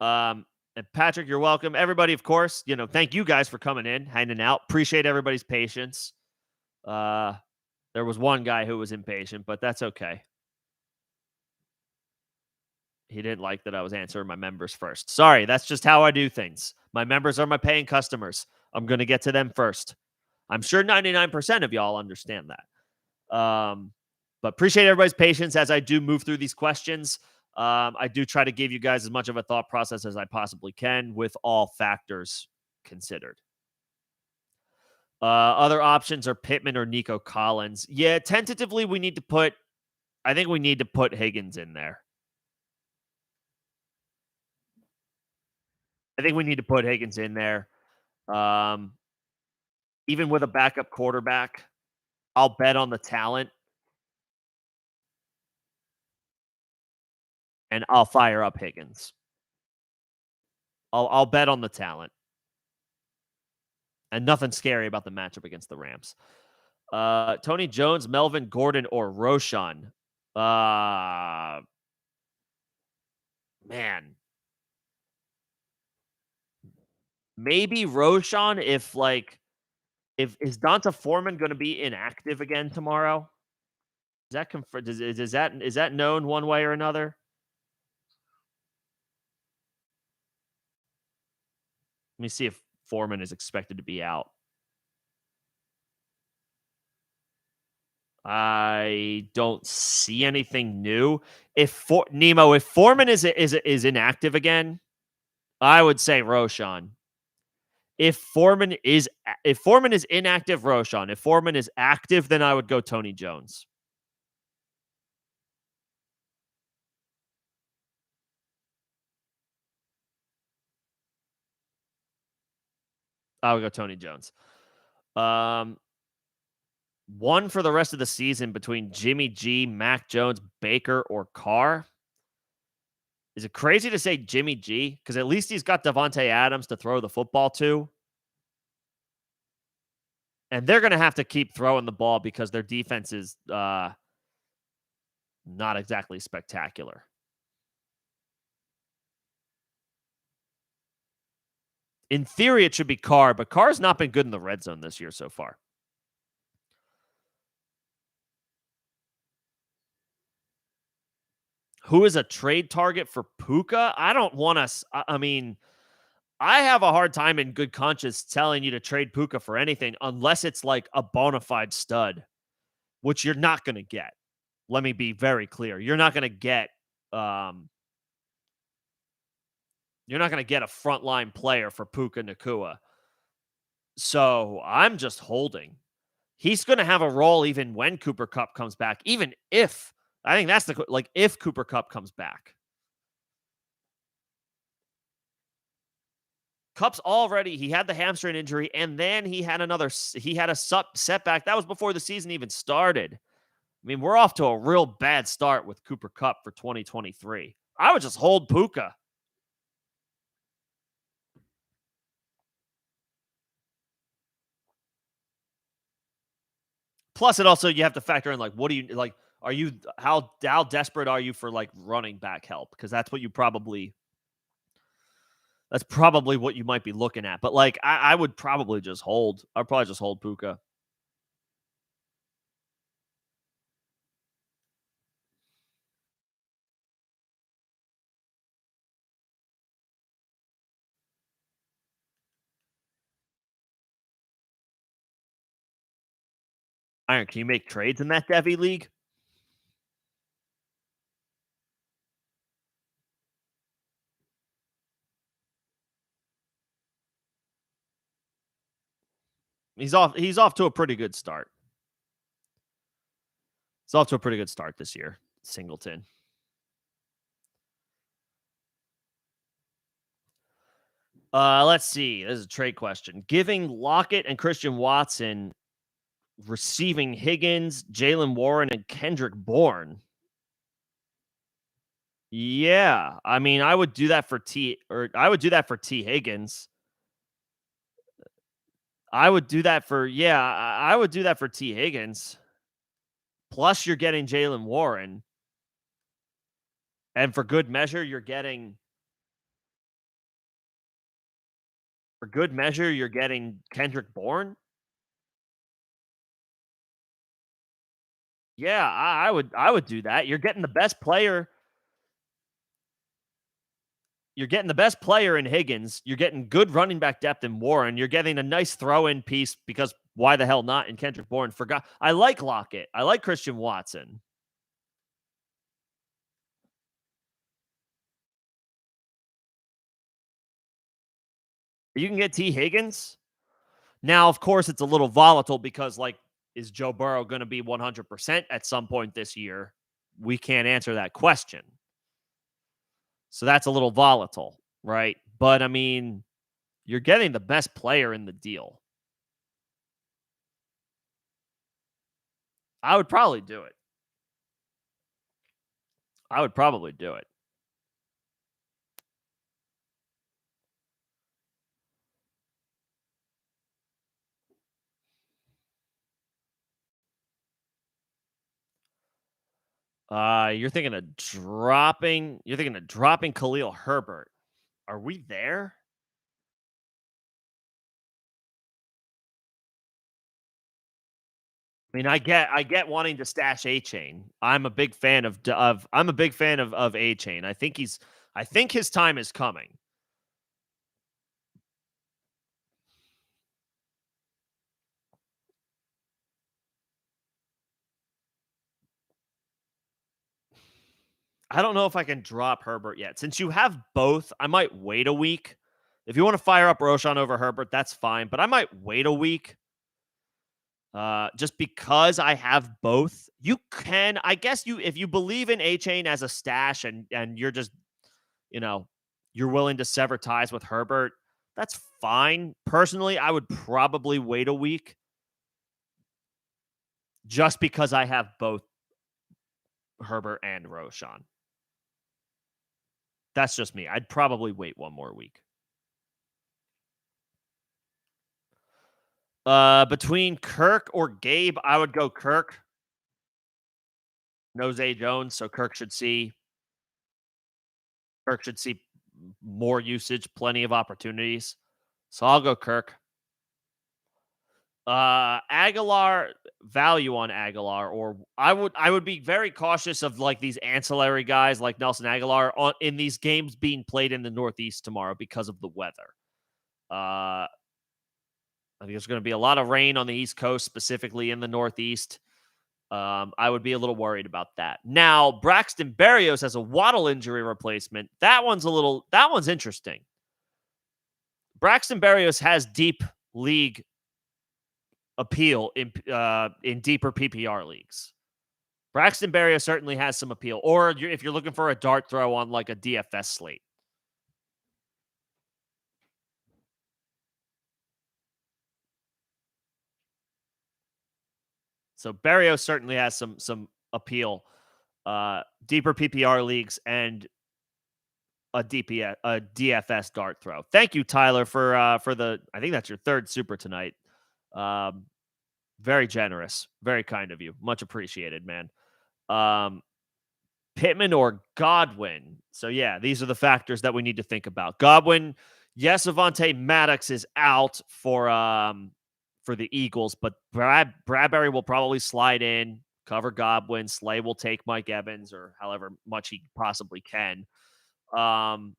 And Patrick, you're welcome. Everybody, of course, thank you guys for coming in, hanging out. Appreciate everybody's patience. There was one guy who was impatient, but that's okay. He didn't like that I was answering my members first. Sorry, that's just how I do things. My members are my paying customers. I'm going to get to them first. I'm sure 99% of y'all understand that. But appreciate everybody's patience as I do move through these questions. I do try to give you guys as much of a thought process as I possibly can with all factors considered. Other options are Pittman or Nico Collins. Yeah, tentatively, I think we need to put Higgins in there. I think we need to put Higgins in there. Um, Even with a backup quarterback, I'll bet on the talent and I'll fire up Higgins. I'll bet on the talent and nothing scary about the matchup against the Rams. Tony Jones, Melvin Gordon, or Roshan. Uh, man, maybe Roshan if is Donta Foreman going to be inactive again tomorrow? Is that confirmed? Is that known one way or another? Let me see if Foreman is expected to be out. I don't see anything new. If Foreman is inactive again, I would say Roshan. If Foreman is inactive, Roshan. If Foreman is active, then I would go Tony Jones. I would go Tony Jones. One for the rest of the season between Jimmy G, Mac Jones, Baker, or Carr. Is it crazy to say Jimmy G? Because at least he's got Devontae Adams to throw the football to. And they're going to have to keep throwing the ball because their defense is not exactly spectacular. In theory, it should be Carr, but Carr's not been good in the red zone this year so far. Who is a trade target for Puka? I don't want to. I mean, I have a hard time in good conscience telling you to trade Puka for anything unless it's like a bona fide stud, which you're not going to get. Let me be very clear. You're not going to get a frontline player for Puka Nacua. So I'm just holding. He's going to have a role even when Cooper Kupp comes back, even if I think that's if Cooper Kupp comes back. Kupp's he had the hamstring injury, and then he had a setback. That was before the season even started. I mean, we're off to a real bad start with Cooper Kupp for 2023. I would just hold Puka. Plus, it also, you have to factor in, what do you, are you, how desperate are you for, running back help? Because that's what that's probably what you might be looking at. But, I would probably just hold. I'd probably just hold Puka. Iron, can you make trades in that Devy league? He's off to a pretty good start. He's off to a pretty good start this year, Singleton. Let's see. This is a trade question. Giving Lockett and Christian Watson, receiving Higgins, Jalen Warren, and Kendrick Bourne. Yeah, I mean, I would do that for T Higgins. I would do that for T Higgins. Plus, you're getting Jalen Warren, and for good measure, you're getting Kendrick Bourne. Yeah, I would do that. You're getting the best player. You're getting the best player in Higgins. You're getting good running back depth in Warren. You're getting a nice throw-in piece because why the hell not in Kendrick Bourne? I like Lockett. I like Christian Watson. You can get T Higgins. Now, of course, it's a little volatile because, is Joe Burrow going to be 100% at some point this year? We can't answer that question. So that's a little volatile, right? but I mean, you're getting the best player in the deal. I would probably do it. I would probably do it. You're thinking of dropping Khalil Herbert. Are we there? I mean, I get wanting to stash A Chain. I'm a big fan of A Chain. I think his time is coming. I don't know if I can drop Herbert yet. Since you have both, I might wait a week. If you want to fire up Roshan over Herbert, that's fine. But I might wait a week. Just because I have both. You can, I guess if you believe in A Chain as a stash and you're just, you know, you're willing to sever ties with Herbert, that's fine. Personally, I would probably wait a week just because I have both Herbert and Roshan. That's just me. I'd probably wait one more week. Between Kirk or Gabe, I would go Kirk. No Zay Jones, so Kirk should see more usage, plenty of opportunities. So I'll go Kirk. Aguilar, value on Aguilar, or I would be very cautious of like these ancillary guys like Nelson Aguilar in these games being played in the Northeast tomorrow because of the weather. I think there's going to be a lot of rain on the East Coast, specifically in the Northeast. I would be a little worried about that. Now, Braxton Berrios as a Waddle injury replacement. That one's interesting. Braxton Berrios has deep league appeal in deeper PPR leagues. Braxton Berrios certainly has some appeal. Or if you're looking for a dart throw on like a DFS slate. So Berrios certainly has some appeal. Deeper PPR leagues and a DFS dart throw. Thank you, Tyler, for the. I think that's your third super tonight. Um, very generous, very kind of you. Much appreciated, man. Um, Pittman or Godwin. So yeah, these are the factors that we need to think about. Godwin, yes, Avonte Maddox is out for the Eagles, but Bradbury will probably slide in, cover Godwin. Slay will take Mike Evans or however much he possibly can. Um,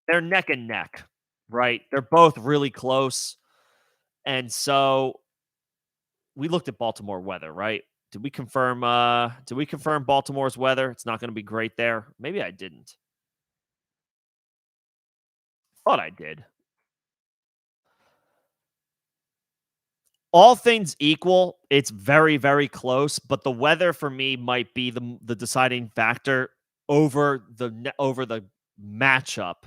they're neck and neck, right? They're both really close. And so we looked at Baltimore weather, right? Did we confirm Baltimore's weather? It's not going to be great there. Maybe I didn't. Thought I did. All things equal, it's very, very close, but the weather for me might be the deciding factor over the matchup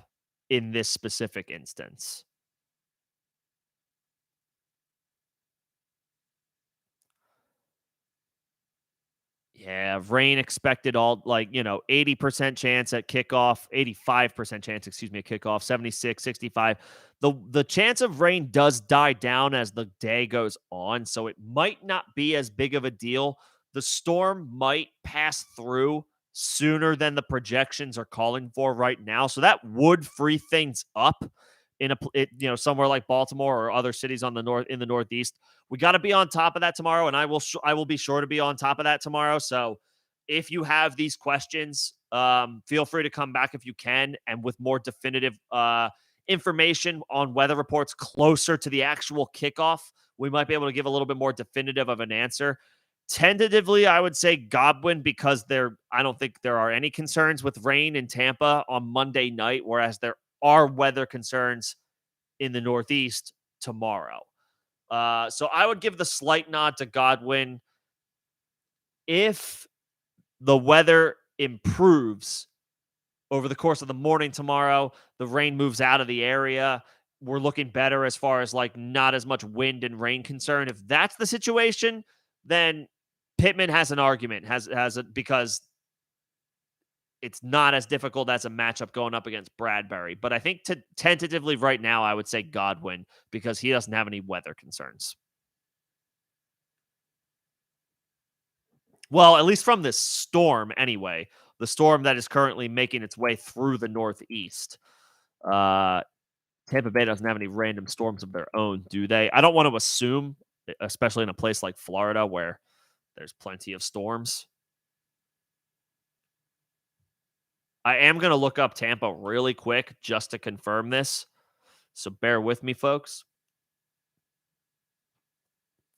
in this specific instance. Yeah, rain expected 80% chance at kickoff, 85% chance, excuse me, at kickoff, 76, 65. The chance of rain does die down as the day goes on, so it might not be as big of a deal. The storm might pass through sooner than the projections are calling for right now, so that would free things up somewhere like Baltimore or other cities in the Northeast. We got to be on top of that tomorrow, and I will be sure to be on top of that tomorrow. So if you have these questions, feel free to come back if you can, and with more definitive information on weather reports closer to the actual kickoff, we might be able to give a little bit more definitive of an answer. Tentatively, I would say Godwin because I don't think there are any concerns with rain in Tampa on Monday night, whereas there are weather concerns in the Northeast tomorrow. So I would give the slight nod to Godwin. If the weather improves over the course of the morning tomorrow, the rain moves out of the area. We're looking better as far as like not as much wind and rain concern. If that's the situation, then Pittman has an argument, has a because it's not as difficult as a matchup going up against Bradbury. But I think tentatively right now, I would say Godwin because he doesn't have any weather concerns. Well, at least from this storm, anyway. The storm that is currently making its way through the Northeast. Uh, Tampa Bay doesn't have any random storms of their own, do they? I don't want to assume, especially in a place like Florida where there's plenty of storms. I am going to look up Tampa really quick just to confirm this. So bear with me, folks.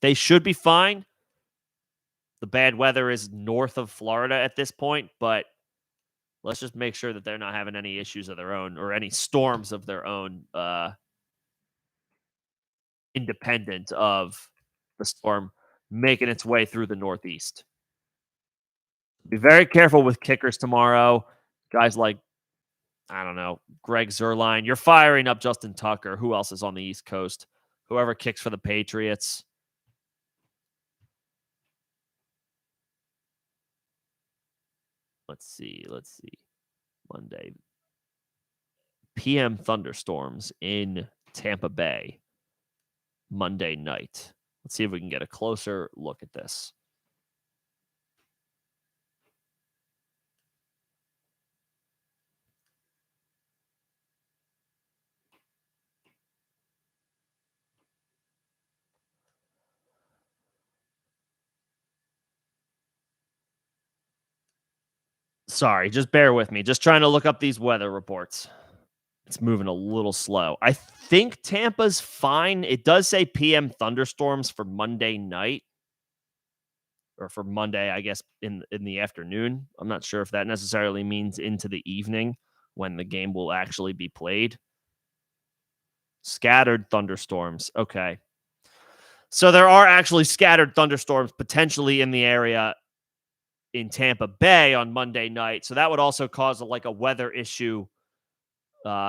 They should be fine. The bad weather is north of Florida at this point, but let's just make sure that they're not having any issues of their own or any storms of their own, independent of the storm making its way through the Northeast. Be very careful with kickers tomorrow. Guys like, I don't know, Greg Zerline. You're firing up Justin Tucker. Who else is on the East Coast? Whoever kicks for the Patriots. Let's see. Monday. PM thunderstorms in Tampa Bay Monday night. Let's see if we can get a closer look at this. Sorry, just bear with me. Just trying to look up these weather reports. It's moving a little slow. I think Tampa's fine. It does say PM thunderstorms for Monday night or for Monday, I guess, in the afternoon. I'm not sure if that necessarily means into the evening when the game will actually be played. Scattered thunderstorms. Okay. So there are actually scattered thunderstorms potentially in the area in Tampa Bay on Monday night. So that would also cause a weather issue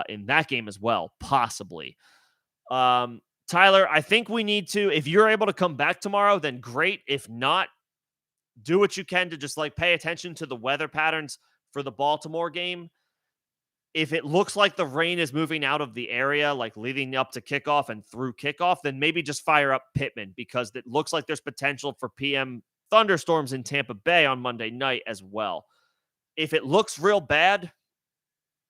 in that game as well, possibly. Tyler, I think we need to, if you're able to come back tomorrow, then great. If not, do what you can to just pay attention to the weather patterns for the Baltimore game. If it looks like the rain is moving out of the area, like leading up to kickoff and through kickoff, then maybe just fire up Pittman because it looks like there's potential for PM thunderstorms in Tampa Bay on Monday night as well. If it looks real bad,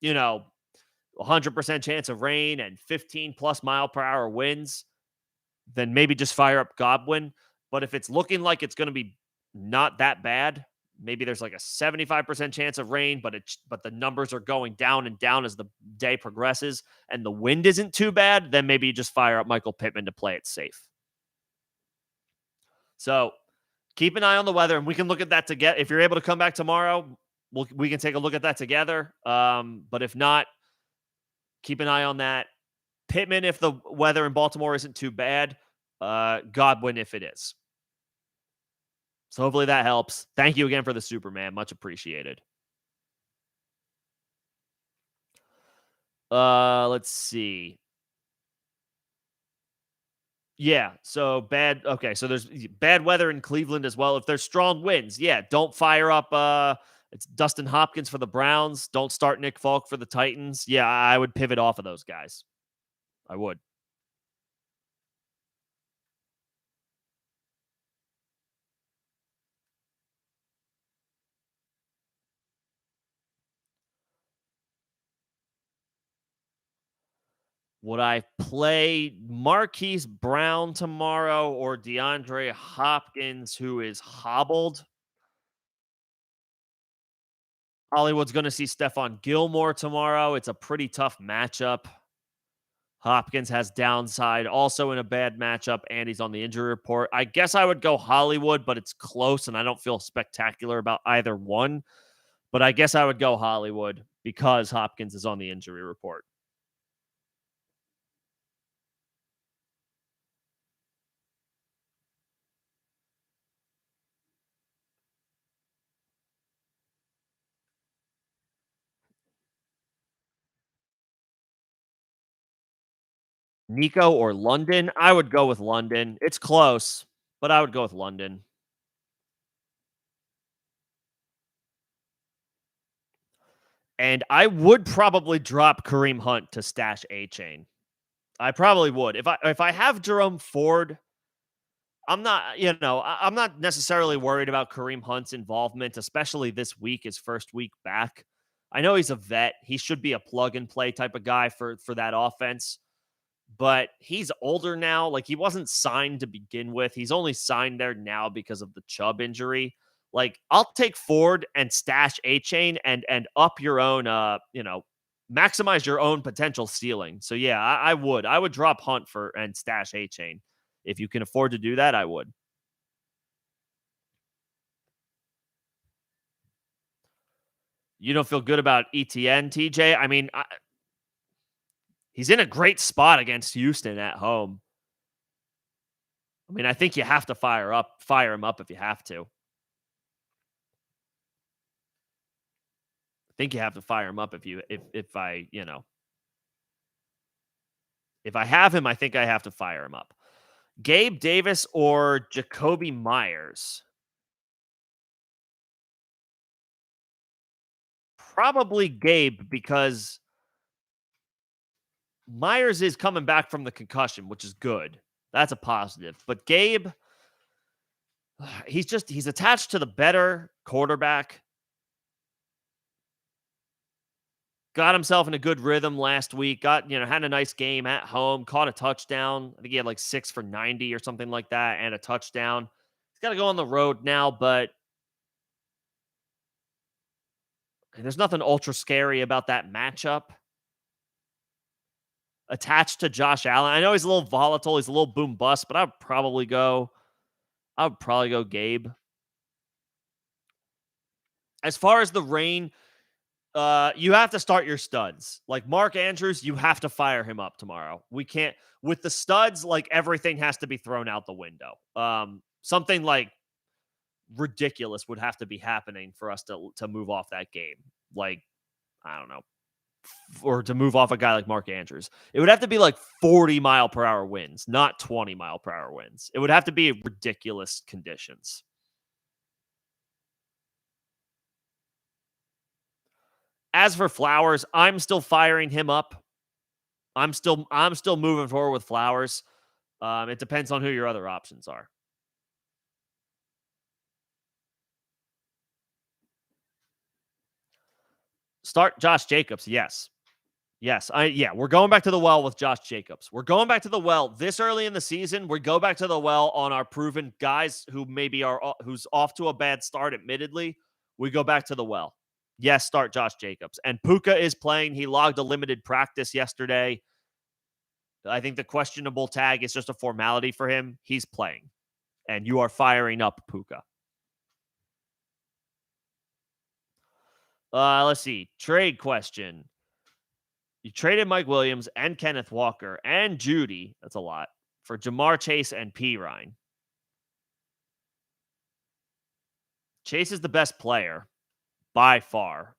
100% chance of rain and 15 plus mile per hour winds, then maybe just fire up Godwin. But if it's looking like it's going to be not that bad, maybe there's a 75% chance of rain, but the numbers are going down and down as the day progresses and the wind isn't too bad, then maybe you just fire up Michael Pittman to play it safe. So keep an eye on the weather, and we can look at that together. If you're able to come back tomorrow, we can take a look at that together. But if not, keep an eye on that. Pittman if the weather in Baltimore isn't too bad. Godwin if it is. So hopefully that helps. Thank you again for the Superman. Much appreciated. Let's see. Yeah, so bad. Okay, so there's bad weather in Cleveland as well. If there's strong winds, yeah, don't fire up it's Dustin Hopkins for the Browns. Don't start Nick Folk for the Titans. Yeah, I would pivot off of those guys. I would. Would I play Marquise Brown tomorrow or DeAndre Hopkins, who is hobbled? Hollywood's going to see Stephon Gilmore tomorrow. It's a pretty tough matchup. Hopkins has downside, also in a bad matchup, and he's on the injury report. I guess I would go Hollywood, but it's close, and I don't feel spectacular about either one. But I guess I would go Hollywood because Hopkins is on the injury report. Nico or London? I would go with London. It's close, but I would go with London. And I would probably drop Kareem Hunt to stash A Chain. I probably would. If I have Jerome Ford, I'm not, I'm not necessarily worried about Kareem Hunt's involvement, especially this week, his first week back. I know he's a vet. He should be a plug and play type of guy for that offense. But he's older now. Like, he wasn't signed to begin with. He's only signed there now because of the Chubb injury. Like, I'll take Ford and stash A Chain and up your own maximize your own potential ceiling. So yeah, I would. I would drop Hunt for and stash A Chain. If you can afford to do that, I would. You don't feel good about ETN, TJ? I mean, he's in a great spot against Houston at home. I mean, I think you have to fire him up if you have to. I think you have to fire him up if I have him, I think I have to fire him up. Gabe Davis or Jacoby Myers? Probably Gabe, because Myers is coming back from the concussion, which is good. That's a positive. But Gabe, he's attached to the better quarterback. Got himself in a good rhythm last week. Had a nice game at home, caught a touchdown. I think he had like 6 for 90 or something like that and a touchdown. He's got to go on the road now, but there's nothing ultra scary about that matchup. Attached to Josh Allen. I know he's a little volatile, he's a little boom bust, but I'd probably go Gabe. As far as the rain, you have to start your studs. Like Mark Andrews, you have to fire him up tomorrow. We can't with the studs, like everything has to be thrown out the window. Something like ridiculous would have to be happening for us to move off that game. Like, I don't know. Or to move off a guy like Mark Andrews. It would have to be like 40-mile-per-hour winds, not 20-mile-per-hour winds. It would have to be ridiculous conditions. As for Flowers, I'm still firing him up. I'm still moving forward with Flowers. It depends on who your other options are. Start Josh Jacobs, yes. Yes, we're going back to the well with Josh Jacobs. We're going back to the well this early in the season. We go back to the well on our proven guys who maybe who's off to a bad start, admittedly. We go back to the well. Yes, start Josh Jacobs. And Puka is playing. He logged a limited practice yesterday. I think the questionable tag is just a formality for him. He's playing. And you are firing up Puka. Let's see. Trade question. You traded Mike Williams and Kenneth Walker and Judy. That's a lot. For Jamar Chase and P. Ryan. Chase is the best player by far.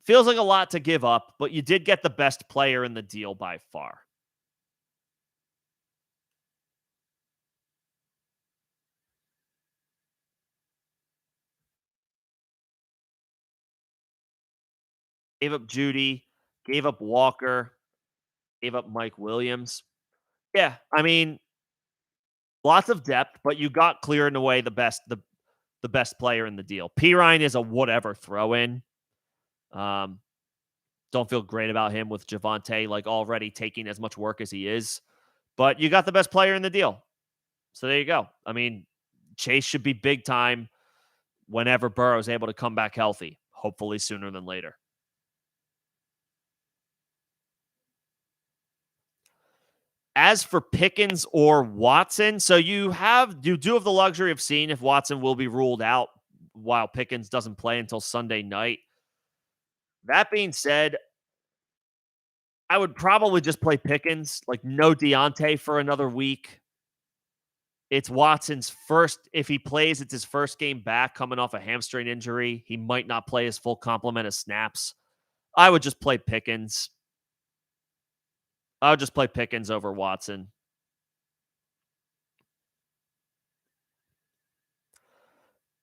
Feels like a lot to give up, but you did get the best player in the deal by far. Gave up Judy, gave up Walker, gave up Mike Williams. Yeah, I mean, lots of depth, but you got clearing away the best player in the deal. P. Ryan is a whatever throw in. Don't feel great about him with Javonte like already taking as much work as he is, but you got the best player in the deal. So there you go. I mean, Chase should be big time whenever Burrow is able to come back healthy, hopefully sooner than later. As for Pickens or Watson, so you do have the luxury of seeing if Watson will be ruled out while Pickens doesn't play until Sunday night. That being said, I would probably just play Pickens, like no Deontay for another week. It's Watson's first, if he plays, it's his first game back coming off a hamstring injury. He might not play his full complement of snaps. I would just play Pickens. I would just play Pickens over Watson.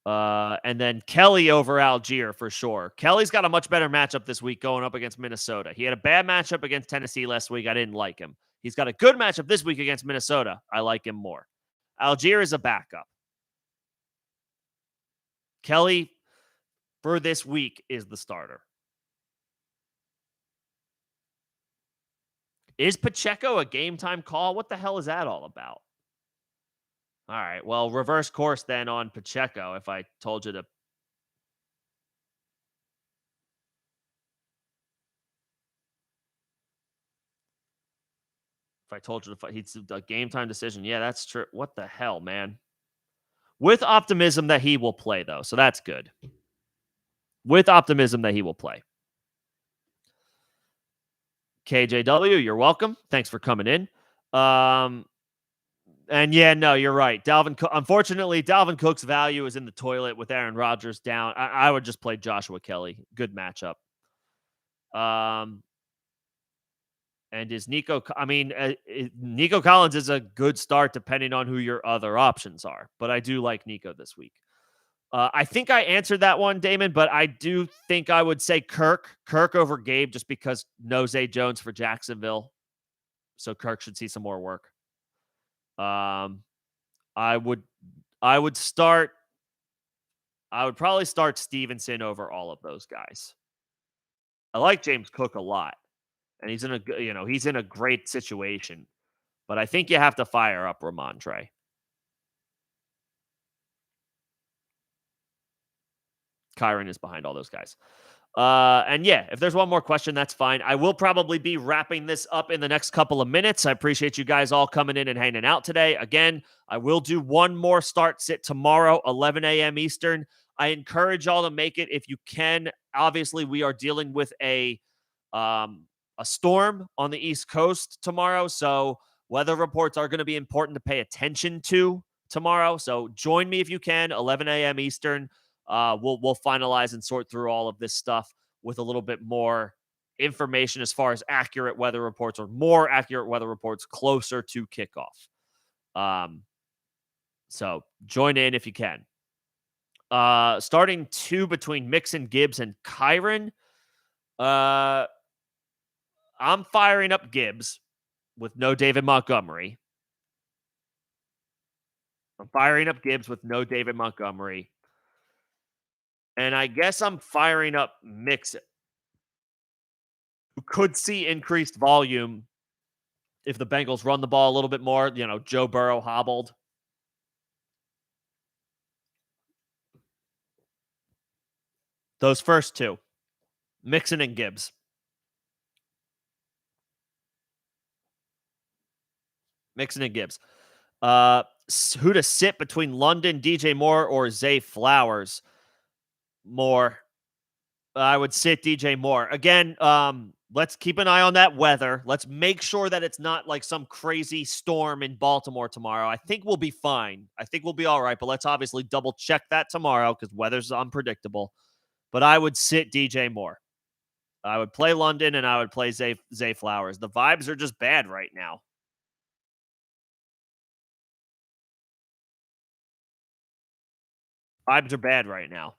And then Kelly over Algier for sure. Kelly's got a much better matchup this week going up against Minnesota. He had a bad matchup against Tennessee last week. I didn't like him. He's got a good matchup this week against Minnesota. I like him more. Algier is a backup. Kelly for this week is the starter. Is Pacheco a game time call? What the hell is that all about? All right. Well, reverse course then on Pacheco if I told you to. If I told you to, he's a game time decision. Yeah, that's true. What the hell, man? With optimism that he will play, though. So that's good. With optimism that he will play. KJW, you're welcome. Thanks for coming in. And yeah, no, you're right. Unfortunately, Dalvin Cook's value is in the toilet with Aaron Rodgers down. I would just play Joshua Kelly. Good matchup. And is Nico? I mean, Nico Collins is a good start depending on who your other options are. But I do like Nico this week. I think I answered that one, Damon, but I do think I would say Kirk over Gabe just because no Zay Jones for Jacksonville. So Kirk should see some more work. I would probably start Stevenson over all of those guys. I like James Cook a lot, and he's in a great situation, but I think you have to fire up Ramondre. Kyron is behind all those guys. And yeah, if there's one more question, that's fine. I will probably be wrapping this up in the next couple of minutes. I appreciate you guys all coming in and hanging out today. Again, I will do one more start sit tomorrow, 11 a.m. Eastern. I encourage y'all to make it if you can. Obviously, we are dealing with a storm on the East Coast tomorrow, so weather reports are going to be important to pay attention to tomorrow. So join me if you can, 11 a.m. Eastern. We'll finalize and sort through all of this stuff with a little bit more information as far as accurate weather reports or more accurate weather reports closer to kickoff. So join in if you can. Starting 2 between Mixon, Gibbs, and Kyron. I'm firing up Gibbs with no David Montgomery. And I guess I'm firing up Mixon, who could see increased volume if the Bengals run the ball a little bit more. Joe Burrow hobbled. Those first 2, Mixon and Gibbs. Who to sit between London, DJ Moore, or Zay Flowers? Moore. I would sit DJ Moore. Again, let's keep an eye on that weather. Let's make sure that it's not like some crazy storm in Baltimore tomorrow. I think we'll be fine. I think we'll be all right, but let's obviously double check that tomorrow because weather's unpredictable. But I would sit DJ Moore. I would play London and I would play Zay Flowers. The vibes are just bad right now. Vibes are bad right now.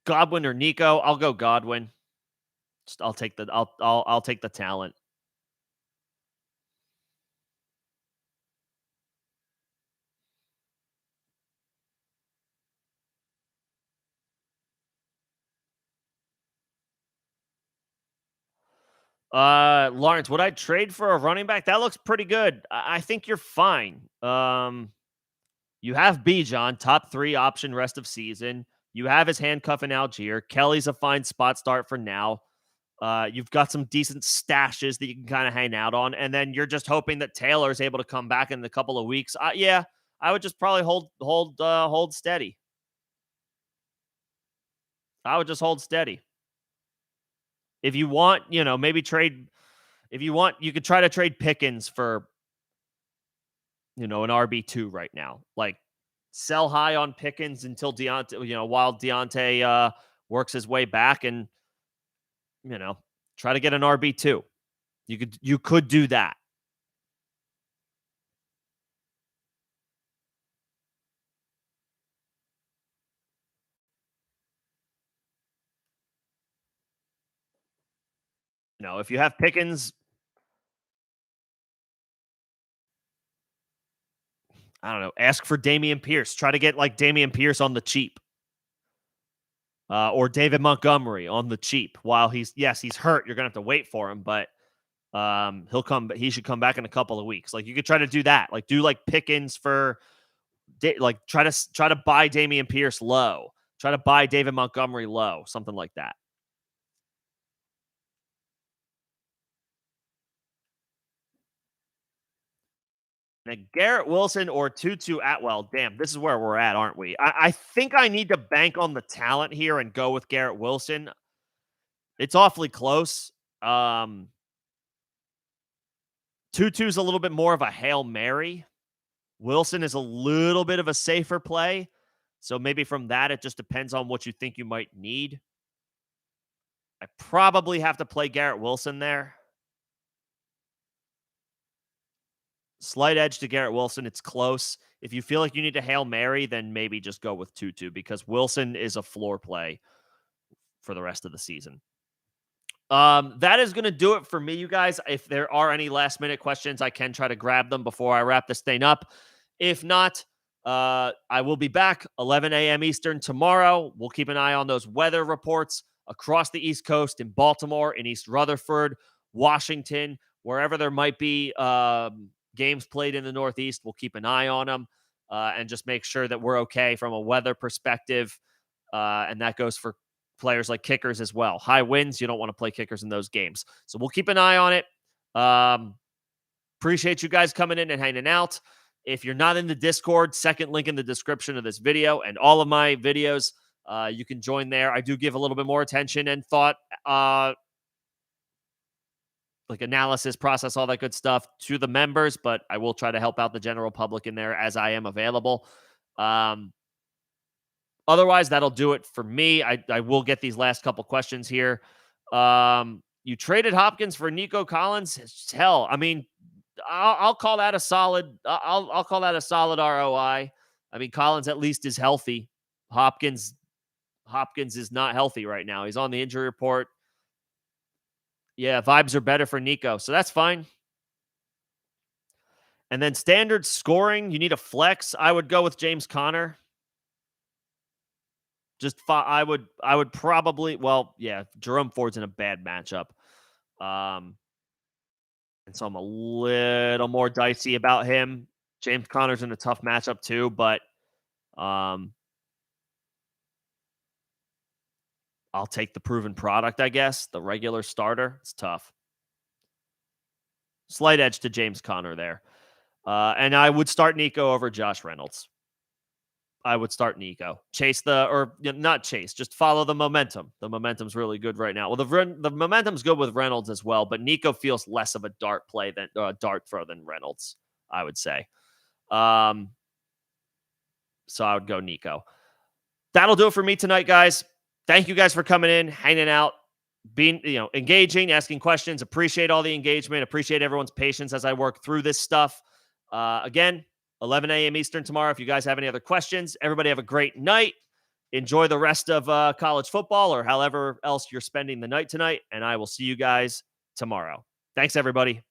Godwin or Nico? I'll go Godwin. I'll take the talent. Lawrence, would I trade for a running back? That looks pretty good. I think you're fine. You have Bijan, top 3 option rest of season. You have his handcuff in Algier. Kelly's a fine spot start for now. You've got some decent stashes that you can kind of hang out on, and then you're just hoping that Taylor is able to come back in a couple of weeks. Yeah, I would just probably hold steady. I would just hold steady. If you want, maybe trade. If you want, you could try to trade Pickens for an RB2 right now. Like, sell high on Pickens until Deontay, while Deontay works his way back, and try to get an RB2. You could do that. If you have Pickens, I don't know, ask for Dameon Pierce. Try to get like Dameon Pierce on the cheap. Or David Montgomery on the cheap. While he's hurt, you're gonna have to wait for him, but he should come back in a couple of weeks. Like, you could try to do that. Like, do like Pickens for try to buy Dameon Pierce low. Try to buy David Montgomery low, something like that. Now, Garrett Wilson or Tutu Atwell. Damn, this is where we're at, aren't we? I think I need to bank on the talent here and go with Garrett Wilson. It's awfully close. Tutu's a little bit more of a Hail Mary. Wilson is a little bit of a safer play. So maybe from that, it just depends on what you think you might need. I probably have to play Garrett Wilson there. Slight edge to Garrett Wilson. It's close. If you feel like you need a Hail Mary, then maybe just go with Tutu, because Wilson is a floor play for the rest of the season. That is going to do it for me, you guys. If there are any last minute questions, I can try to grab them before I wrap this thing up. If not, I will be back 11 a.m. Eastern tomorrow. We'll keep an eye on those weather reports across the East Coast, in Baltimore, in East Rutherford, Washington, wherever there might be games played in the Northeast. We'll keep an eye on them and just make sure that we're okay from a weather perspective. And that goes for players like kickers as well. High winds, you don't want to play kickers in those games. So we'll keep an eye on it. Appreciate you guys coming in and hanging out. If you're not in the Discord, second link in the description of this video and all of my videos, you can join there. I do give a little bit more attention and thought, like analysis, process, all that good stuff to the members, but I will try to help out the general public in there as I am available. Otherwise, that'll do it for me. I will get these last couple questions here. You traded Hopkins for Nico Collins? Hell, I mean, I'll call that a solid. I'll call that a solid ROI. I mean, Collins at least is healthy. Hopkins is not healthy right now. He's on the injury report. Yeah, vibes are better for Nico, so that's fine. And then standard scoring, you need a flex. I would go with James Conner. I would probably, Jerome Ford's in a bad matchup. And so I'm a little more dicey about him. James Conner's in a tough matchup too, but I'll take the proven product, I guess. The regular starter. It's tough. Slight edge to James Conner there. And I would start Nico over Josh Reynolds. I would start Nico. Not chase, just follow the momentum. The momentum's really good right now. Well, the momentum's good with Reynolds as well, but Nico feels less of a dart play than dart throw than Reynolds, I would say. So I would go Nico. That'll do it for me tonight, guys. Thank you guys for coming in, hanging out, being, engaging, asking questions. Appreciate all the engagement. Appreciate everyone's patience as I work through this stuff. Again, 11 a.m. Eastern tomorrow. If you guys have any other questions, everybody have a great night. Enjoy the rest of college football or however else you're spending the night tonight. And I will see you guys tomorrow. Thanks, everybody.